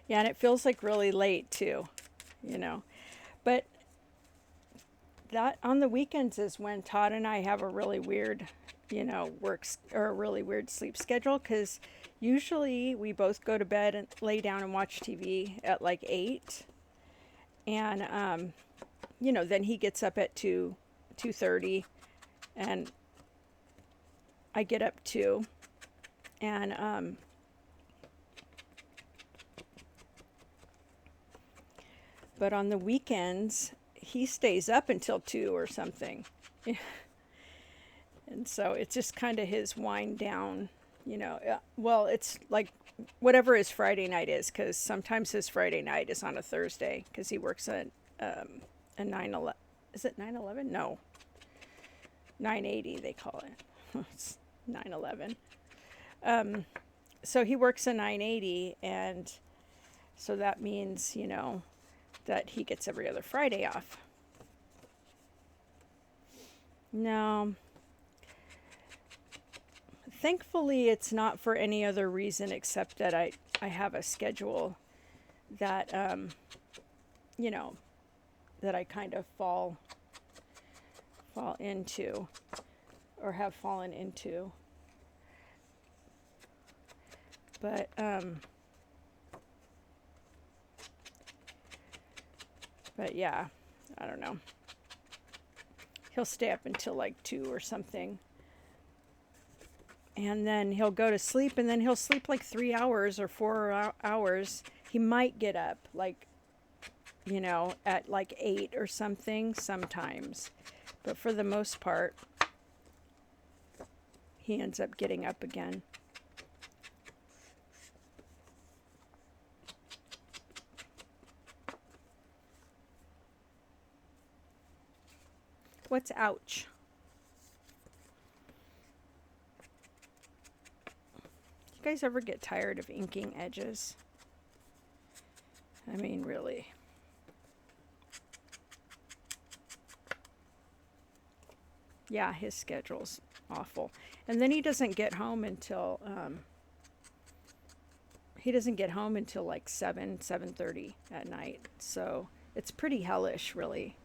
Yeah, and it feels like really late too, you know. But that on the weekends is when Todd and I have a really weird, works or a really weird sleep schedule because usually we both go to bed and lay down and watch TV at like 8, and then he gets up at 2:30, and I get up too, and but on the weekends he stays up until 2 or something. And so it's just kind of his wind down, well, it's like whatever his Friday night is, because sometimes his Friday night is on a Thursday because he works at a 9/11. Is it 9/11? No, 980 they call it. It's 9/11. So he works a 980, and so that means, that he gets every other Friday off. No. Thankfully, it's not for any other reason except that I have a schedule that, that I kind of fall into or have fallen into. But, yeah, I don't know. He'll stay up until like 2 or something. And then he'll go to sleep, and then he'll sleep like 3 hours or 4 hours. He might get up like, at like 8 or something sometimes. But for the most part, he ends up getting up again. What's ouch? You guys ever get tired of inking edges? I mean, really. Yeah, his schedule's awful. And then he doesn't get home until like 7:30 at night. So it's pretty hellish, really.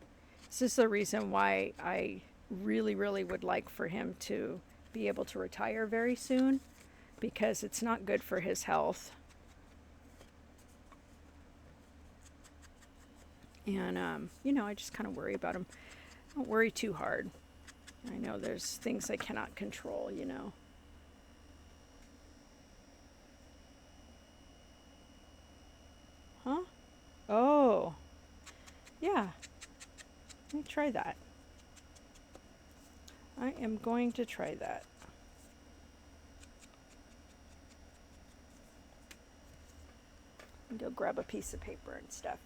This is the reason why I really, really would like for him to be able to retire very soon, because it's not good for his health. And, I just kind of worry about him. I don't worry too hard. I know there's things I cannot control, Huh? Oh. Yeah. Let me try that. I am going to try that. And go grab a piece of paper and stuff.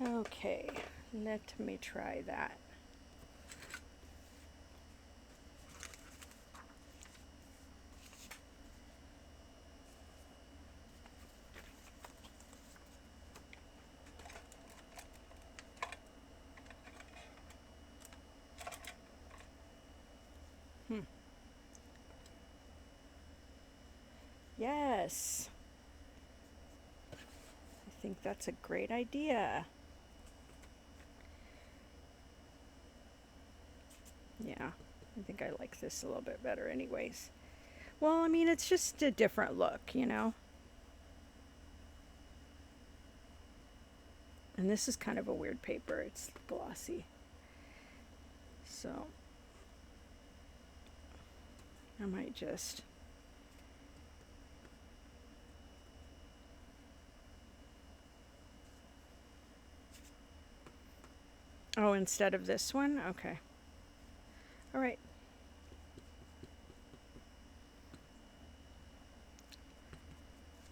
Okay, let me try that. Yes. I think that's a great idea. Yeah, I think I like this a little bit better anyways. Well, I mean, it's just a different look, you know? And this is kind of a weird paper. It's glossy. So I might just... Oh, instead of this one? Okay. All right.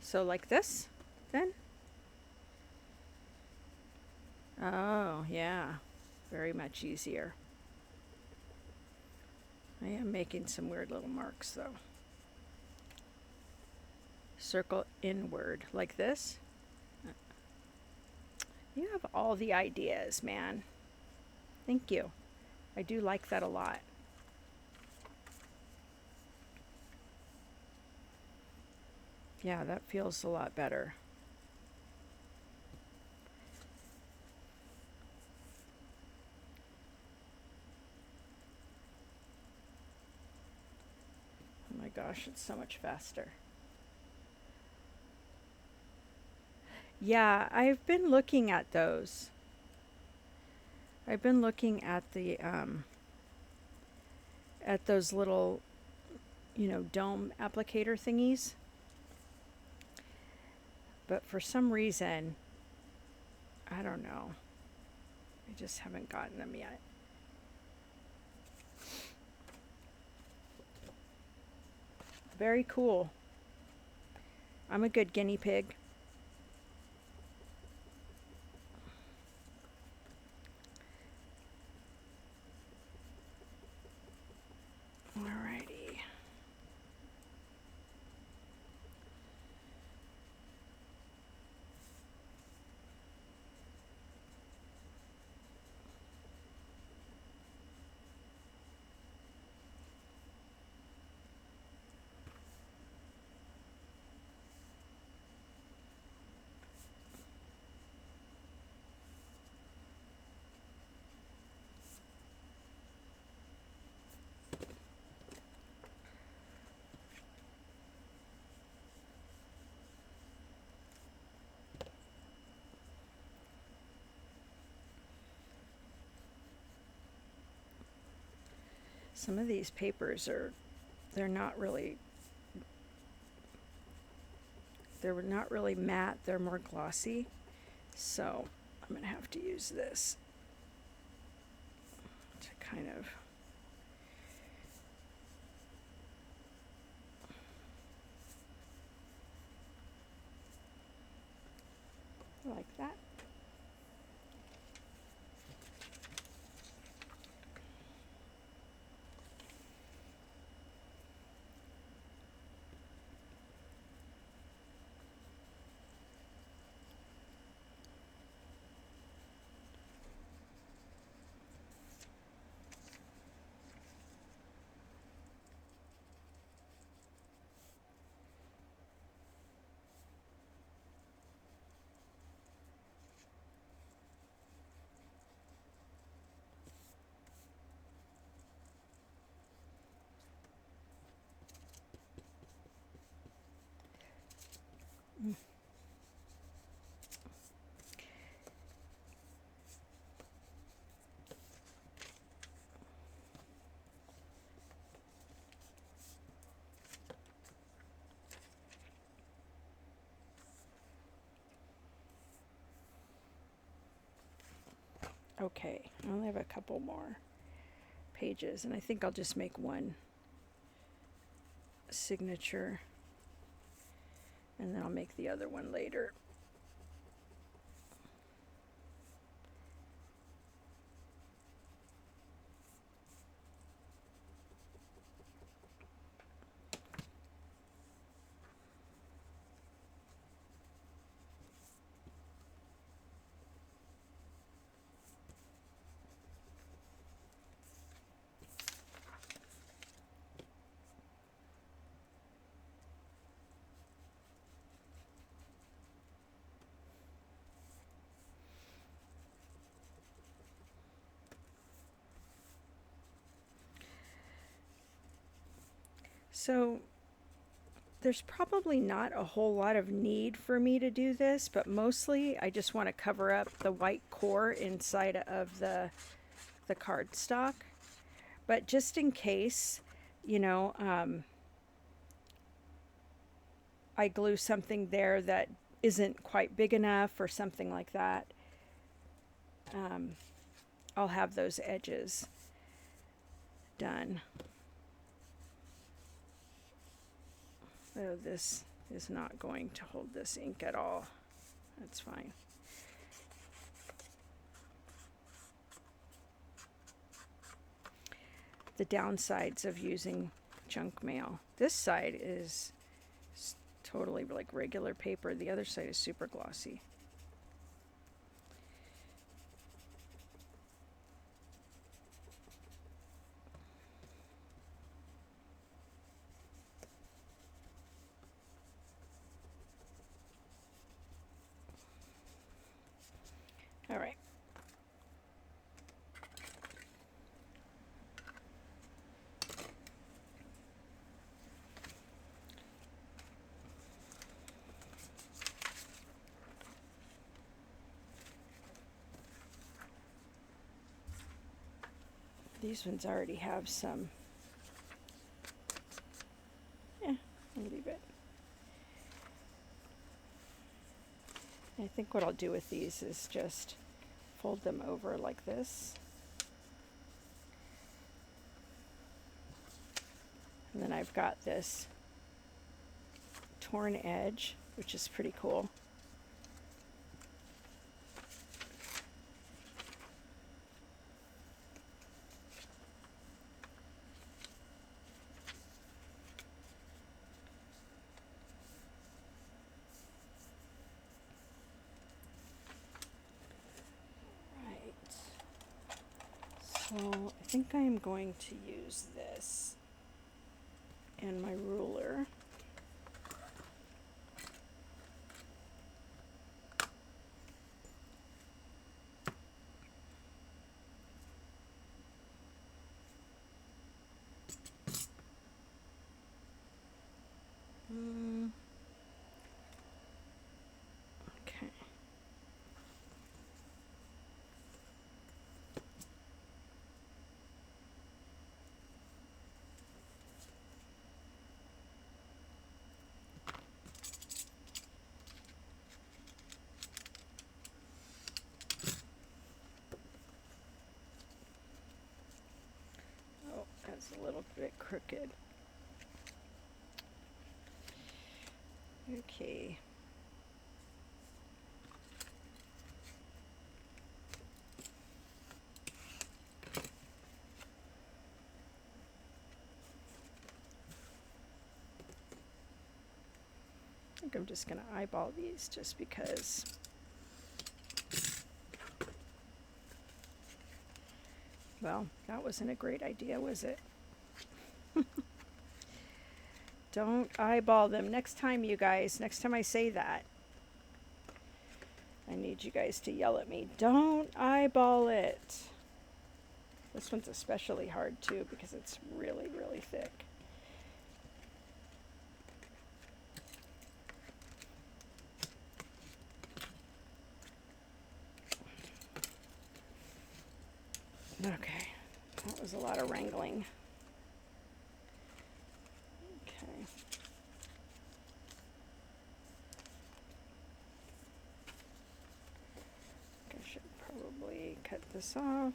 So like this, then? Oh, yeah. Very much easier. I am making some weird little marks, though. Circle inward, like this. You have all the ideas, man. Thank you. I do like that a lot. Yeah, that feels a lot better. Oh my gosh, it's so much faster. Yeah, I've been looking at those. I've been looking at those little, dome applicator thingies. But for some reason, I don't know. I just haven't gotten them yet. Very cool. I'm a good guinea pig. Alrighty. Some of these papers they're not really matte, they're more glossy. So I'm gonna have to use this to kind of like that. Okay, I only have a couple more pages, and I think I'll just make one signature, and then I'll make the other one later. So there's probably not a whole lot of need for me to do this, but mostly I just want to cover up the white core inside of the cardstock. But just in case, you know, I glue something there that isn't quite big enough or something like that, I'll have those edges done. Oh, this is not going to hold this ink at all. That's fine. The downsides of using junk mail. This side is totally like regular paper. The other side is super glossy. All right. These ones already have some. Yeah, I'll leave it. I think what I'll do with these is just fold them over like this. And then I've got this torn edge, which is pretty cool. So I think I am going to use this and my ruler. Okay. Oh, that's a little bit crooked. Okay. I think I'm just going to eyeball these just because. Well, that wasn't a great idea, was it? Don't eyeball them. Next time, you guys, next time I say that, I need you guys to yell at me. Don't eyeball it. This one's especially hard too because it's really, really thick. Okay, that was a lot of wrangling. Okay. I should probably cut this off.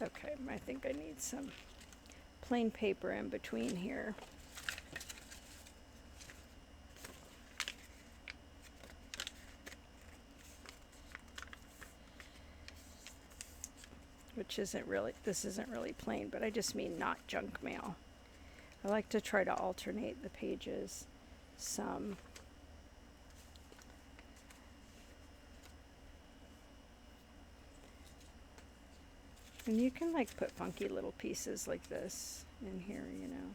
Okay, I think I need some plain paper in between here. which isn't really, this isn't really plain, but I just mean not junk mail. I like to try to alternate the pages some. And you can like put funky little pieces like this in here, you know.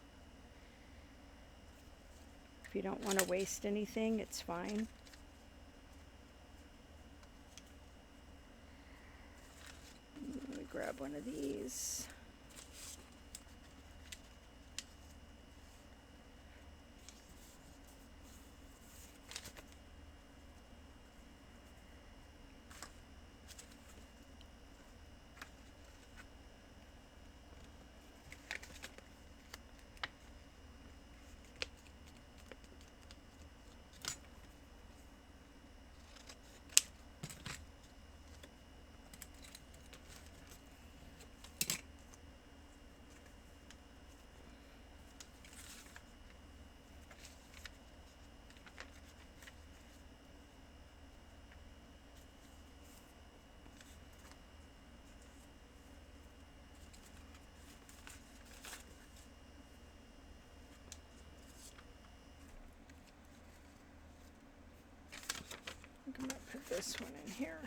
If you don't want to waste anything, it's fine. Let me grab one of these. I'm going to put this one in here.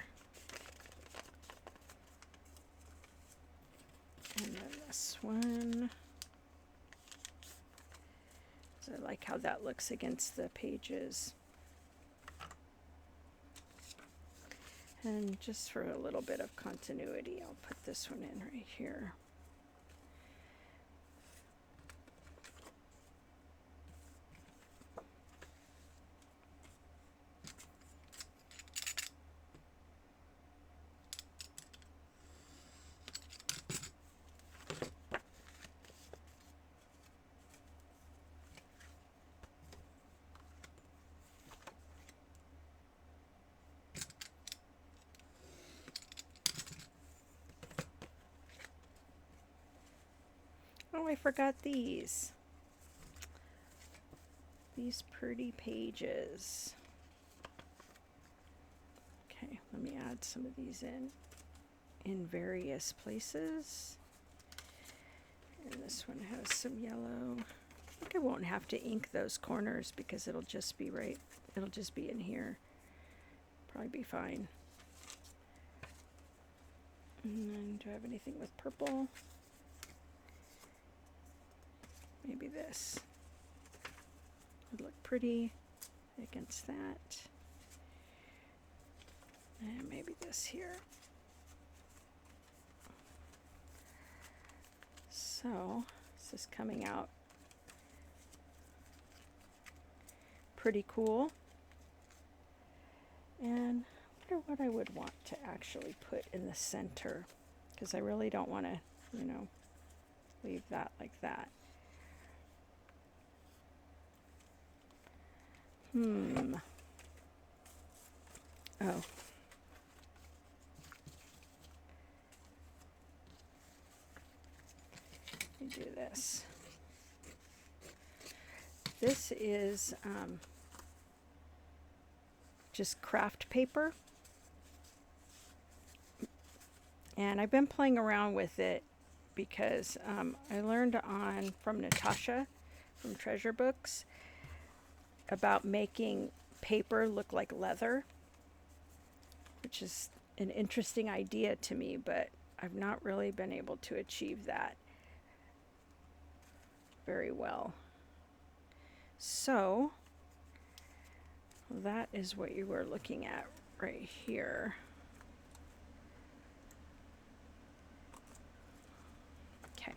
And then this one. So I like how that looks against the pages. And just for a little bit of continuity, I'll put this one in right here. Oh, I forgot these. These pretty pages. Okay, let me add some of these in various places. And this one has some yellow. I think I won't have to ink those corners because it'll just be it'll just be in here. Probably be fine. And then, do I have anything with purple? Maybe this would look pretty against that. And maybe this here. So this is coming out pretty cool. And I wonder what I would want to actually put in the center, because I really don't want to, you know, leave that like that. Oh. Let me do this. This is just craft paper. And I've been playing around with it because I learned from Natasha from Treasure Books about making paper look like leather, which is an interesting idea to me, but I've not really been able to achieve that very well. So that is what you were looking at right here. Okay.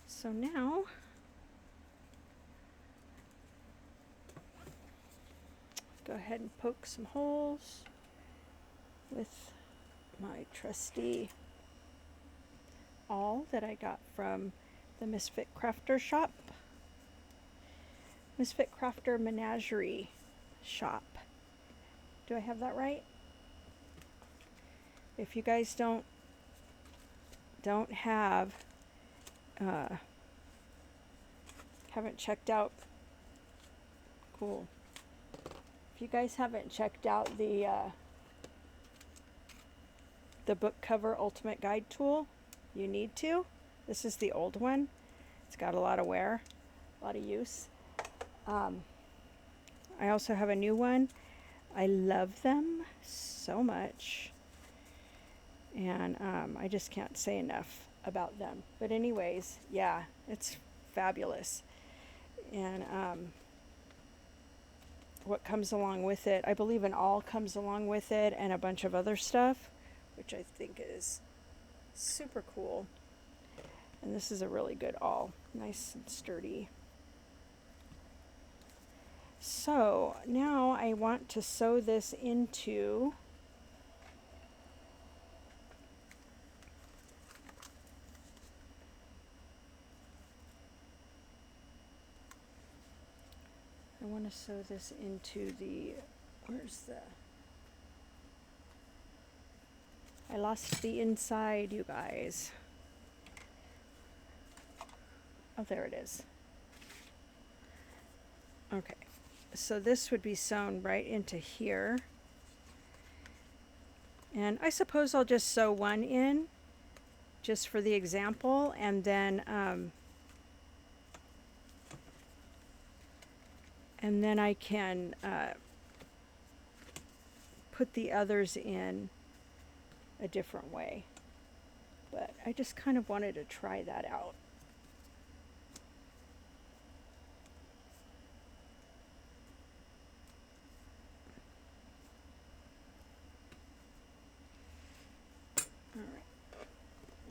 So now go ahead and poke some holes with my trusty awl that I got from the Misfit Crafter shop. Misfit Crafter Menagerie shop. Do I have that right? If you guys don't have haven't checked out, cool. If you guys haven't checked out the the book cover ultimate guide tool, you need to. This is the old one. It's got a lot of wear, a lot of use. I also have a new one. I love them so much, and I just can't say enough about them. But anyways, yeah, it's fabulous. And what comes along with it, I believe an awl comes along with it, and a bunch of other stuff, which I think is super cool. And this is a really good awl, nice and sturdy. So now I want to sew this into the, where's the, I lost the inside, you guys. Oh, there it is. Okay, so this would be sewn right into here. And I suppose I'll just sew one in just for the example, and then I can put the others in a different way. But I just kind of wanted to try that out. All right,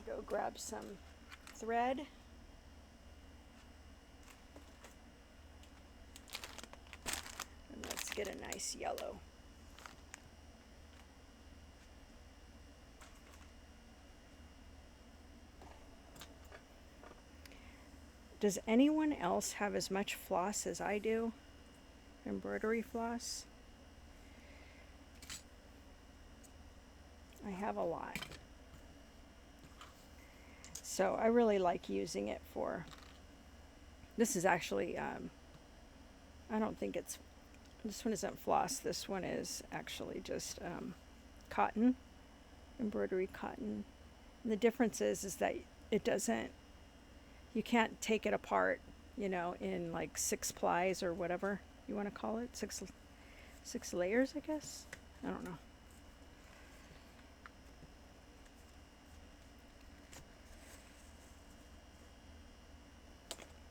go grab some thread. And let's get a nice yellow. Does anyone else have as much floss as I do? Embroidery floss? I have a lot. So I really like using it for, this is actually, I don't think it's, this one isn't floss. This one is actually just cotton, embroidery cotton. And the difference is that it doesn't, you can't take it apart, you know, in like 6 plies or whatever you want to call it. Six layers, I guess. I don't know.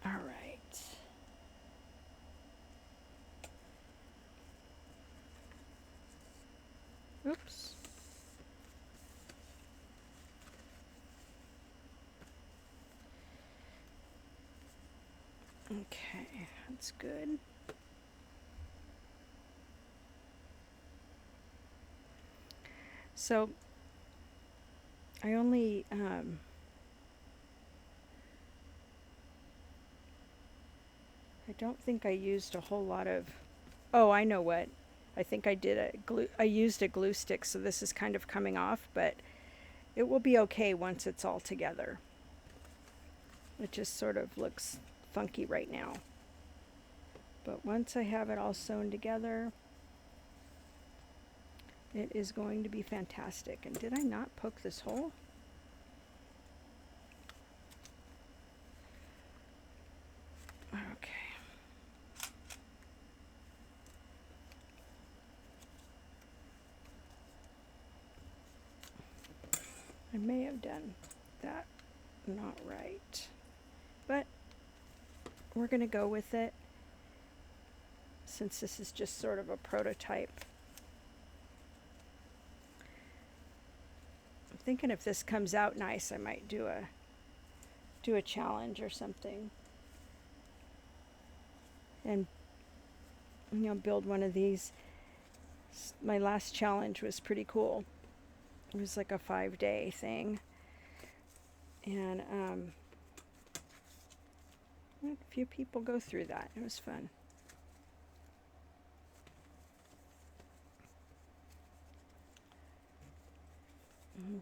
All right. Oops. Okay, that's good. So I only I don't think I used a whole lot of, oh, I know what. I think I did I used a glue stick, so this is kind of coming off, but it will be okay once it's all together. It just sort of looks funky right now. But once I have it all sewn together, it is going to be fantastic. And did I not poke this hole? Okay. I may have done that not right, but we're going to go with it since this is just sort of a prototype. I'm thinking if this comes out nice, I might do a challenge or something, and you know, build one of these. My last challenge was pretty cool. It was like a 5-day thing, and a few people go through that. It was fun.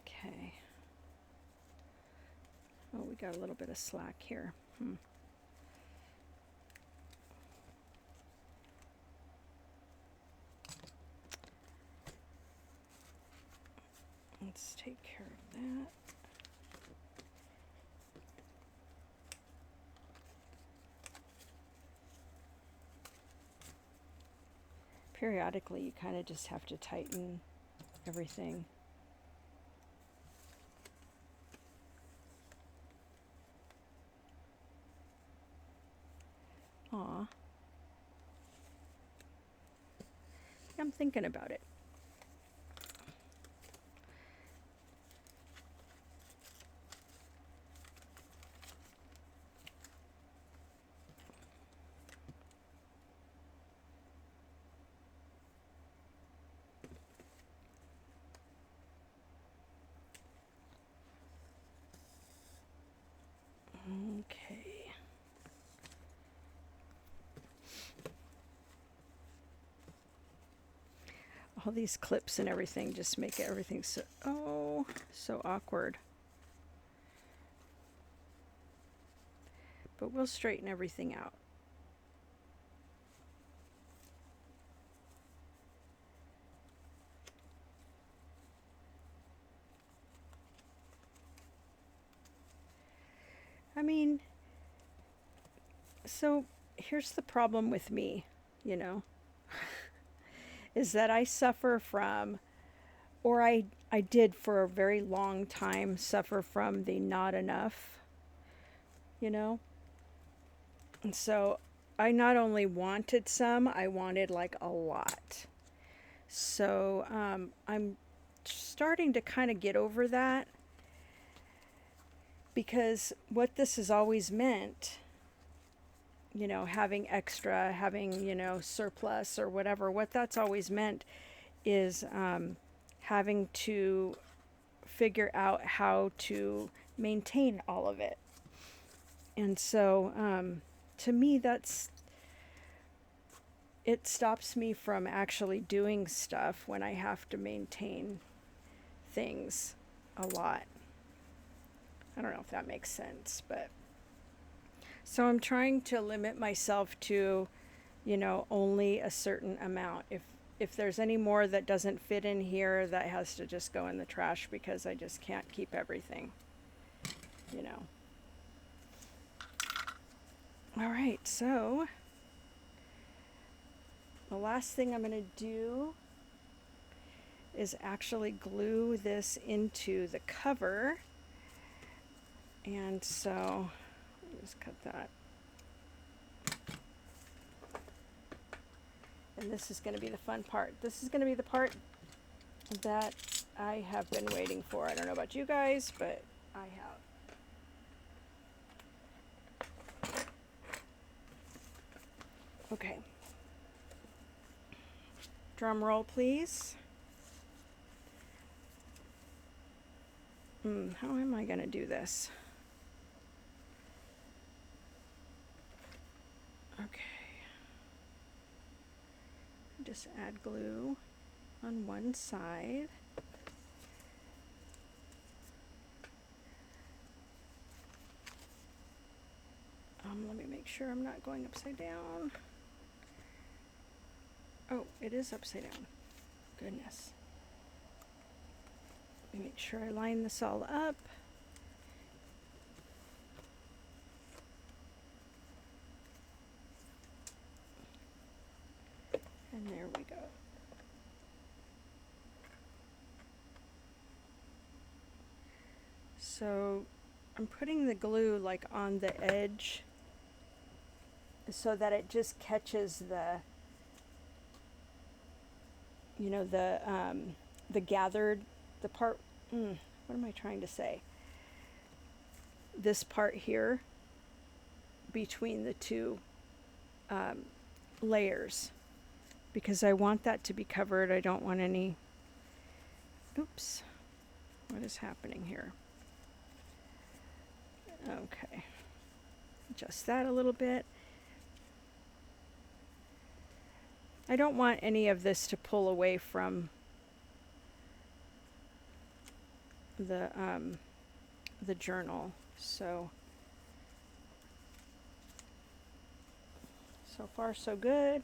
Okay. Oh, we got a little bit of slack here. Let's take care of that. Periodically, you kind of just have to tighten everything. Aw. I'm thinking about it. Okay. All these clips and everything just make everything so awkward. But we'll straighten everything out. I mean, so here's the problem with me, you know, is that I suffer from, or I did for a very long time suffer from the not enough, you know. And so I not only wanted some, I wanted like a lot. So I'm starting to kind of get over that, because what this has always meant, you know, having extra, having, you know, surplus or whatever, what that's always meant is having to figure out how to maintain all of it. And so to me, it stops me from actually doing stuff when I have to maintain things a lot. I don't know if that makes sense, but so I'm trying to limit myself to, you know, only a certain amount. If there's any more that doesn't fit in here, that has to just go in the trash, because I just can't keep everything, you know. All right, so the last thing I'm going to do is actually glue this into the cover. And so just cut that. And this is going to be the fun part. This is going to be the part that I have been waiting for. I don't know about you guys, but I have. Okay. Drum roll, please. How am I going to do this? Okay. Just add glue on one side. Let me make sure I'm not going upside down. Oh, it is upside down. Goodness. Let me make sure I line this all up. And there we go. So I'm putting the glue like on the edge so that it just catches the, you know, the gathered, the part, what am I trying to say? This part here between the two layers, because I want that to be covered. I don't want any, oops, what is happening here? Okay, adjust that a little bit. I don't want any of this to pull away from the journal. So far so good.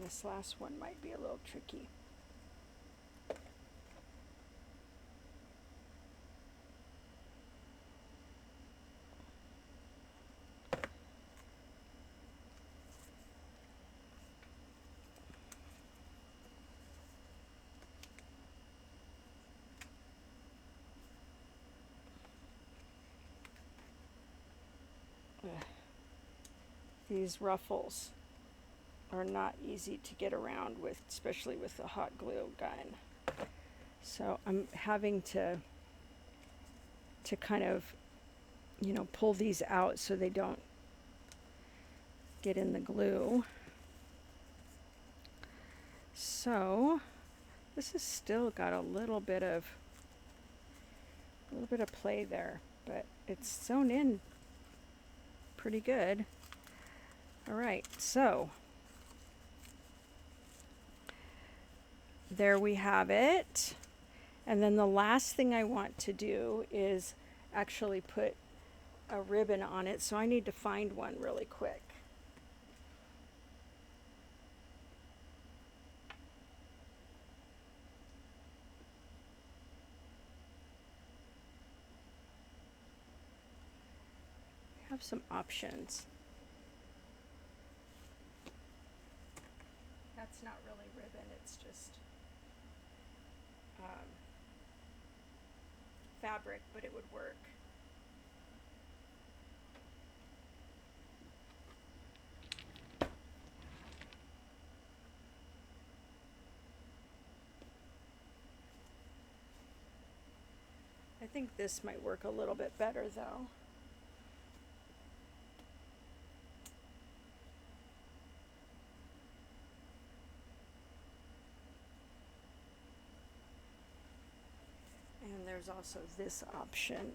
And this last one might be a little tricky. These ruffles are not easy to get around with, especially with the hot glue gun. So I'm having to kind of, you know, pull these out so they don't get in the glue. So this has still got a little bit of play there, but it's sewn in pretty good. All right, so there we have it. And then the last thing I want to do is actually put a ribbon on it, so I need to find one really quick. I have some options. That's not really ribbon, it's just fabric, but it would work. I think this might work a little bit better though. And there's also this option.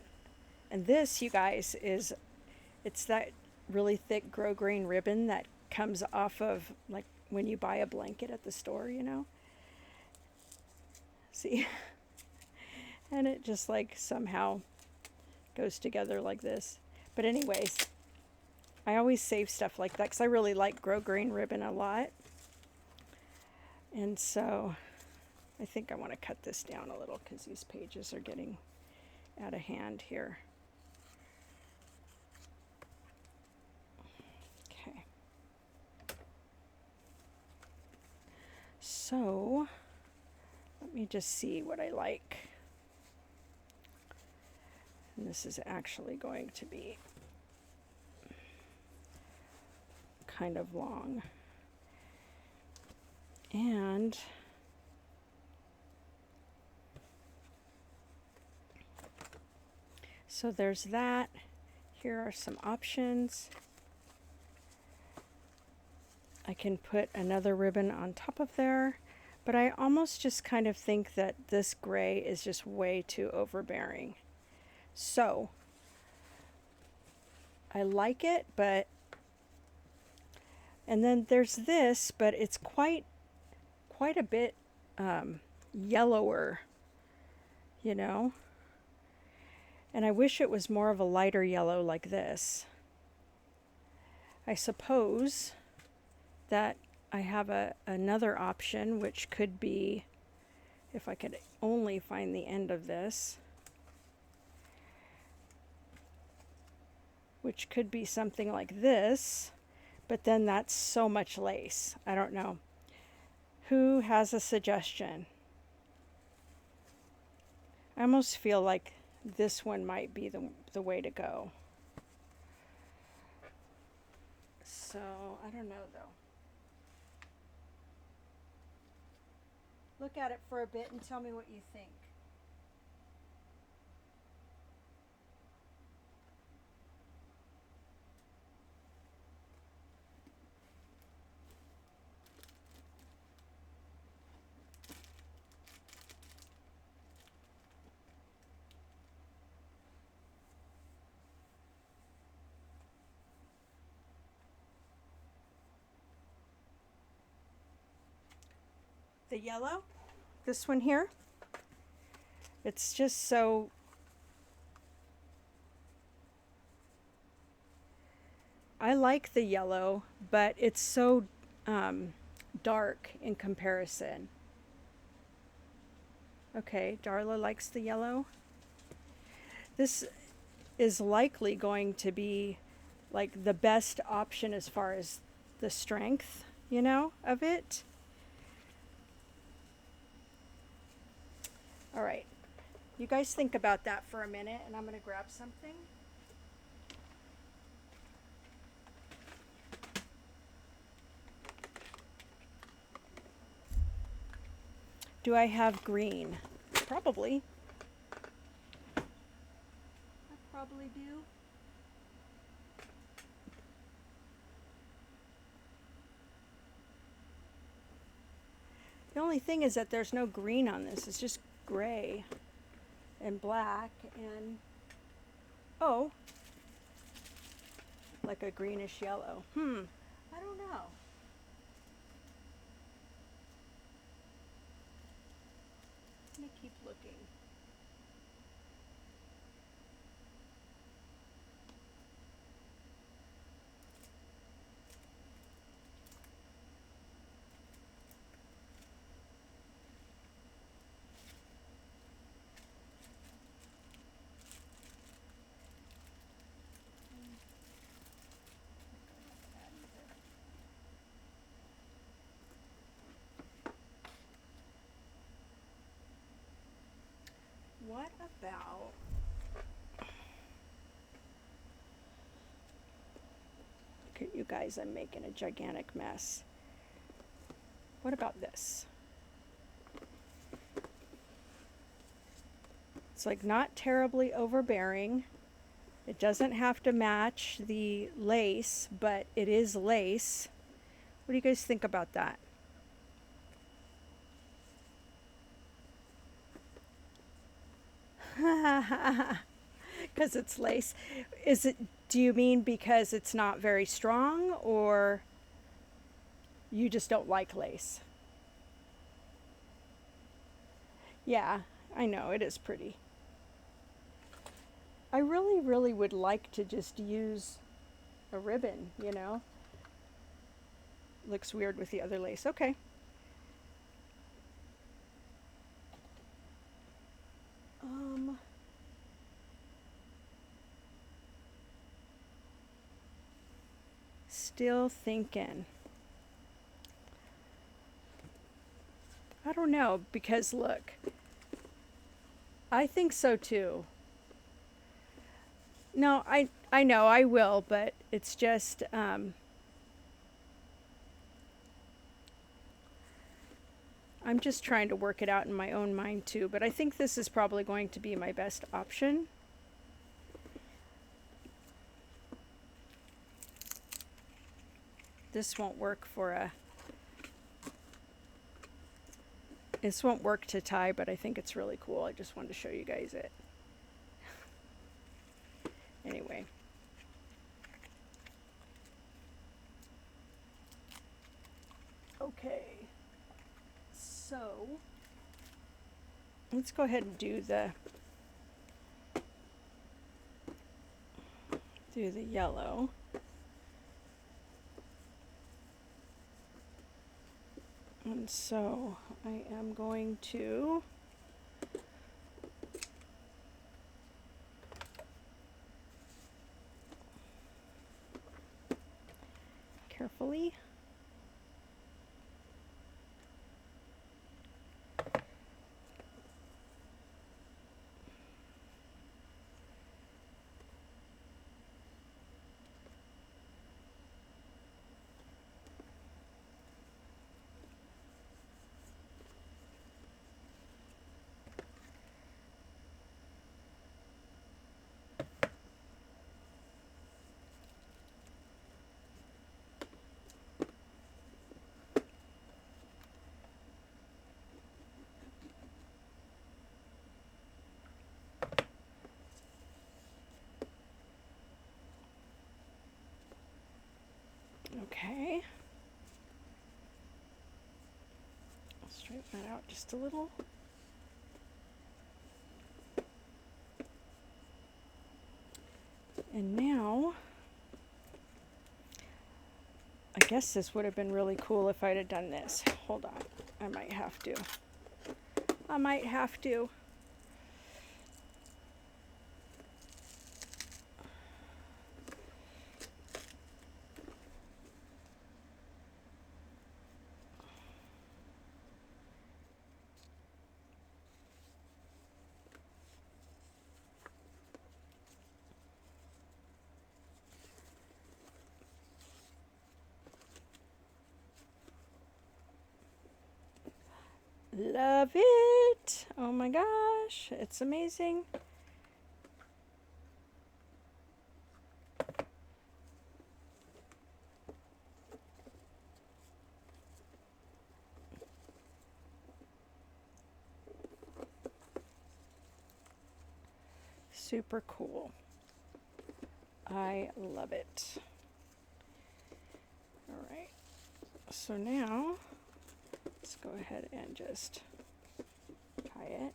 And this, you guys, it's that really thick grosgrain ribbon that comes off of, like, when you buy a blanket at the store, you know? See? And it just, like, somehow goes together like this. But anyways, I always save stuff like that because I really like grosgrain ribbon a lot. And so I think I want to cut this down a little because these pages are getting out of hand here. Okay. So let me just see what I like. And this is actually going to be kind of long. And so there's that. Here are some options. I can put another ribbon on top of there, but I almost just kind of think that this gray is just way too overbearing. So I like it, but, and then there's this, but it's quite a bit yellower, you know? And I wish it was more of a lighter yellow like this. I suppose that I have another option, which could be, if I could only find the end of this, which could be something like this, but then that's so much lace. I don't know. Who has a suggestion? I almost feel like this one might be the way to go. So, I don't know though. Look at it for a bit and tell me what you think. The yellow, this one here, it's just so, I like the yellow, but it's so dark in comparison. Okay, Darla likes the yellow. This is likely going to be like the best option as far as the strength, you know, of it. All right, you guys think about that for a minute, and I'm going to grab something. Do I have green? Probably. I probably do. The only thing is that there's no green on this. It's just gray and black and, oh, like a greenish yellow. I don't know. Let me keep looking. What about, look at you guys, I'm making a gigantic mess. What about this? It's like not terribly overbearing. It doesn't have to match the lace, but it is lace. What do you guys think about that? Because it's lace. Is it, do you mean because it's not very strong, or you just don't like lace? Yeah, I know, it is pretty. I really, really would like to just use a ribbon, you know? Looks weird with the other lace. Okay. Still thinking. I don't know, because look, I think so too. No, I know I will, but it's just I'm just trying to work it out in my own mind too, but I think this is probably going to be my best option. This won't work this won't work to tie, but I think it's really cool. I just wanted to show you guys it. Anyway. Okay. So, let's go ahead and do the yellow. And so I am going to carefully okay. I'll straighten that out just a little. And now I guess this would have been really cool if I'd have done this. Hold on. I might have to. I might have to. Love it. Oh my gosh, it's amazing. Super cool. I love it. All right, so now let's go ahead and just tie it.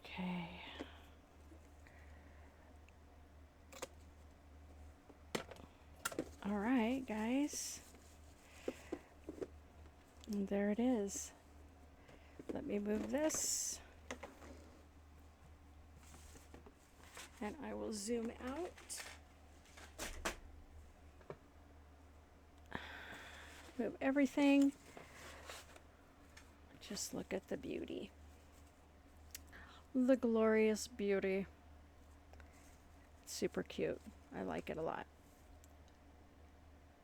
Okay. All right, guys. And there it is. Let me move this. And I will zoom out. Move everything. Just look at the beauty. The glorious beauty. It's super cute. I like it a lot.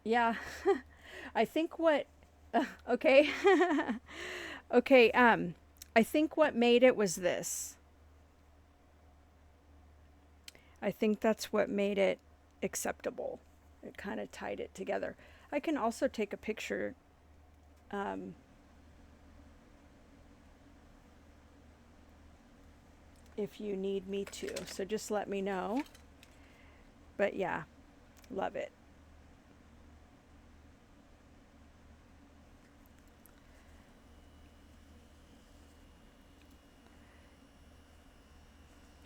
Yeah. I think what okay. Okay, I think what made it was this. I think that's what made it acceptable. It kind of tied it together. I can also take a picture if you need me to, so just let me know. But yeah, love it.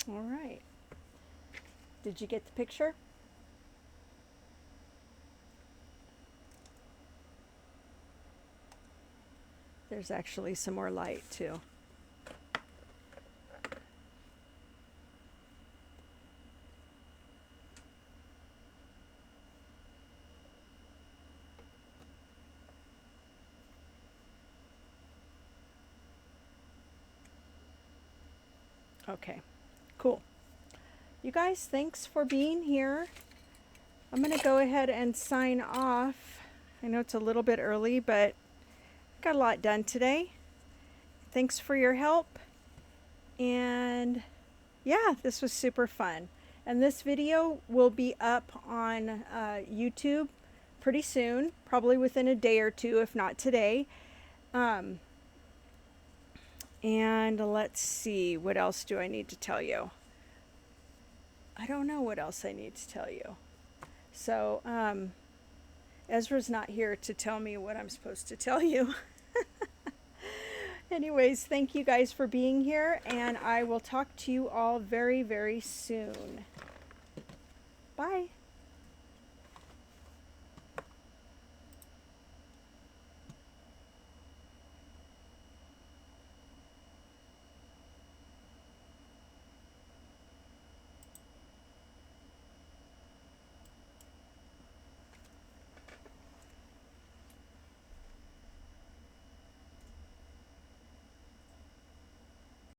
All right. Did you get the picture? There's actually some more light too. Okay, cool. You guys, thanks for being here. I'm going to go ahead and sign off. I know it's a little bit early, but I got a lot done today. Thanks for your help. And yeah, this was super fun. And this video will be up on YouTube pretty soon, probably within a day or two, if not today. And let's see, what else do I need to tell you? I don't know what else I need to tell you. So, Ezra's not here to tell me what I'm supposed to tell you. Anyways, thank you guys for being here, and I will talk to you all very, very soon. Bye.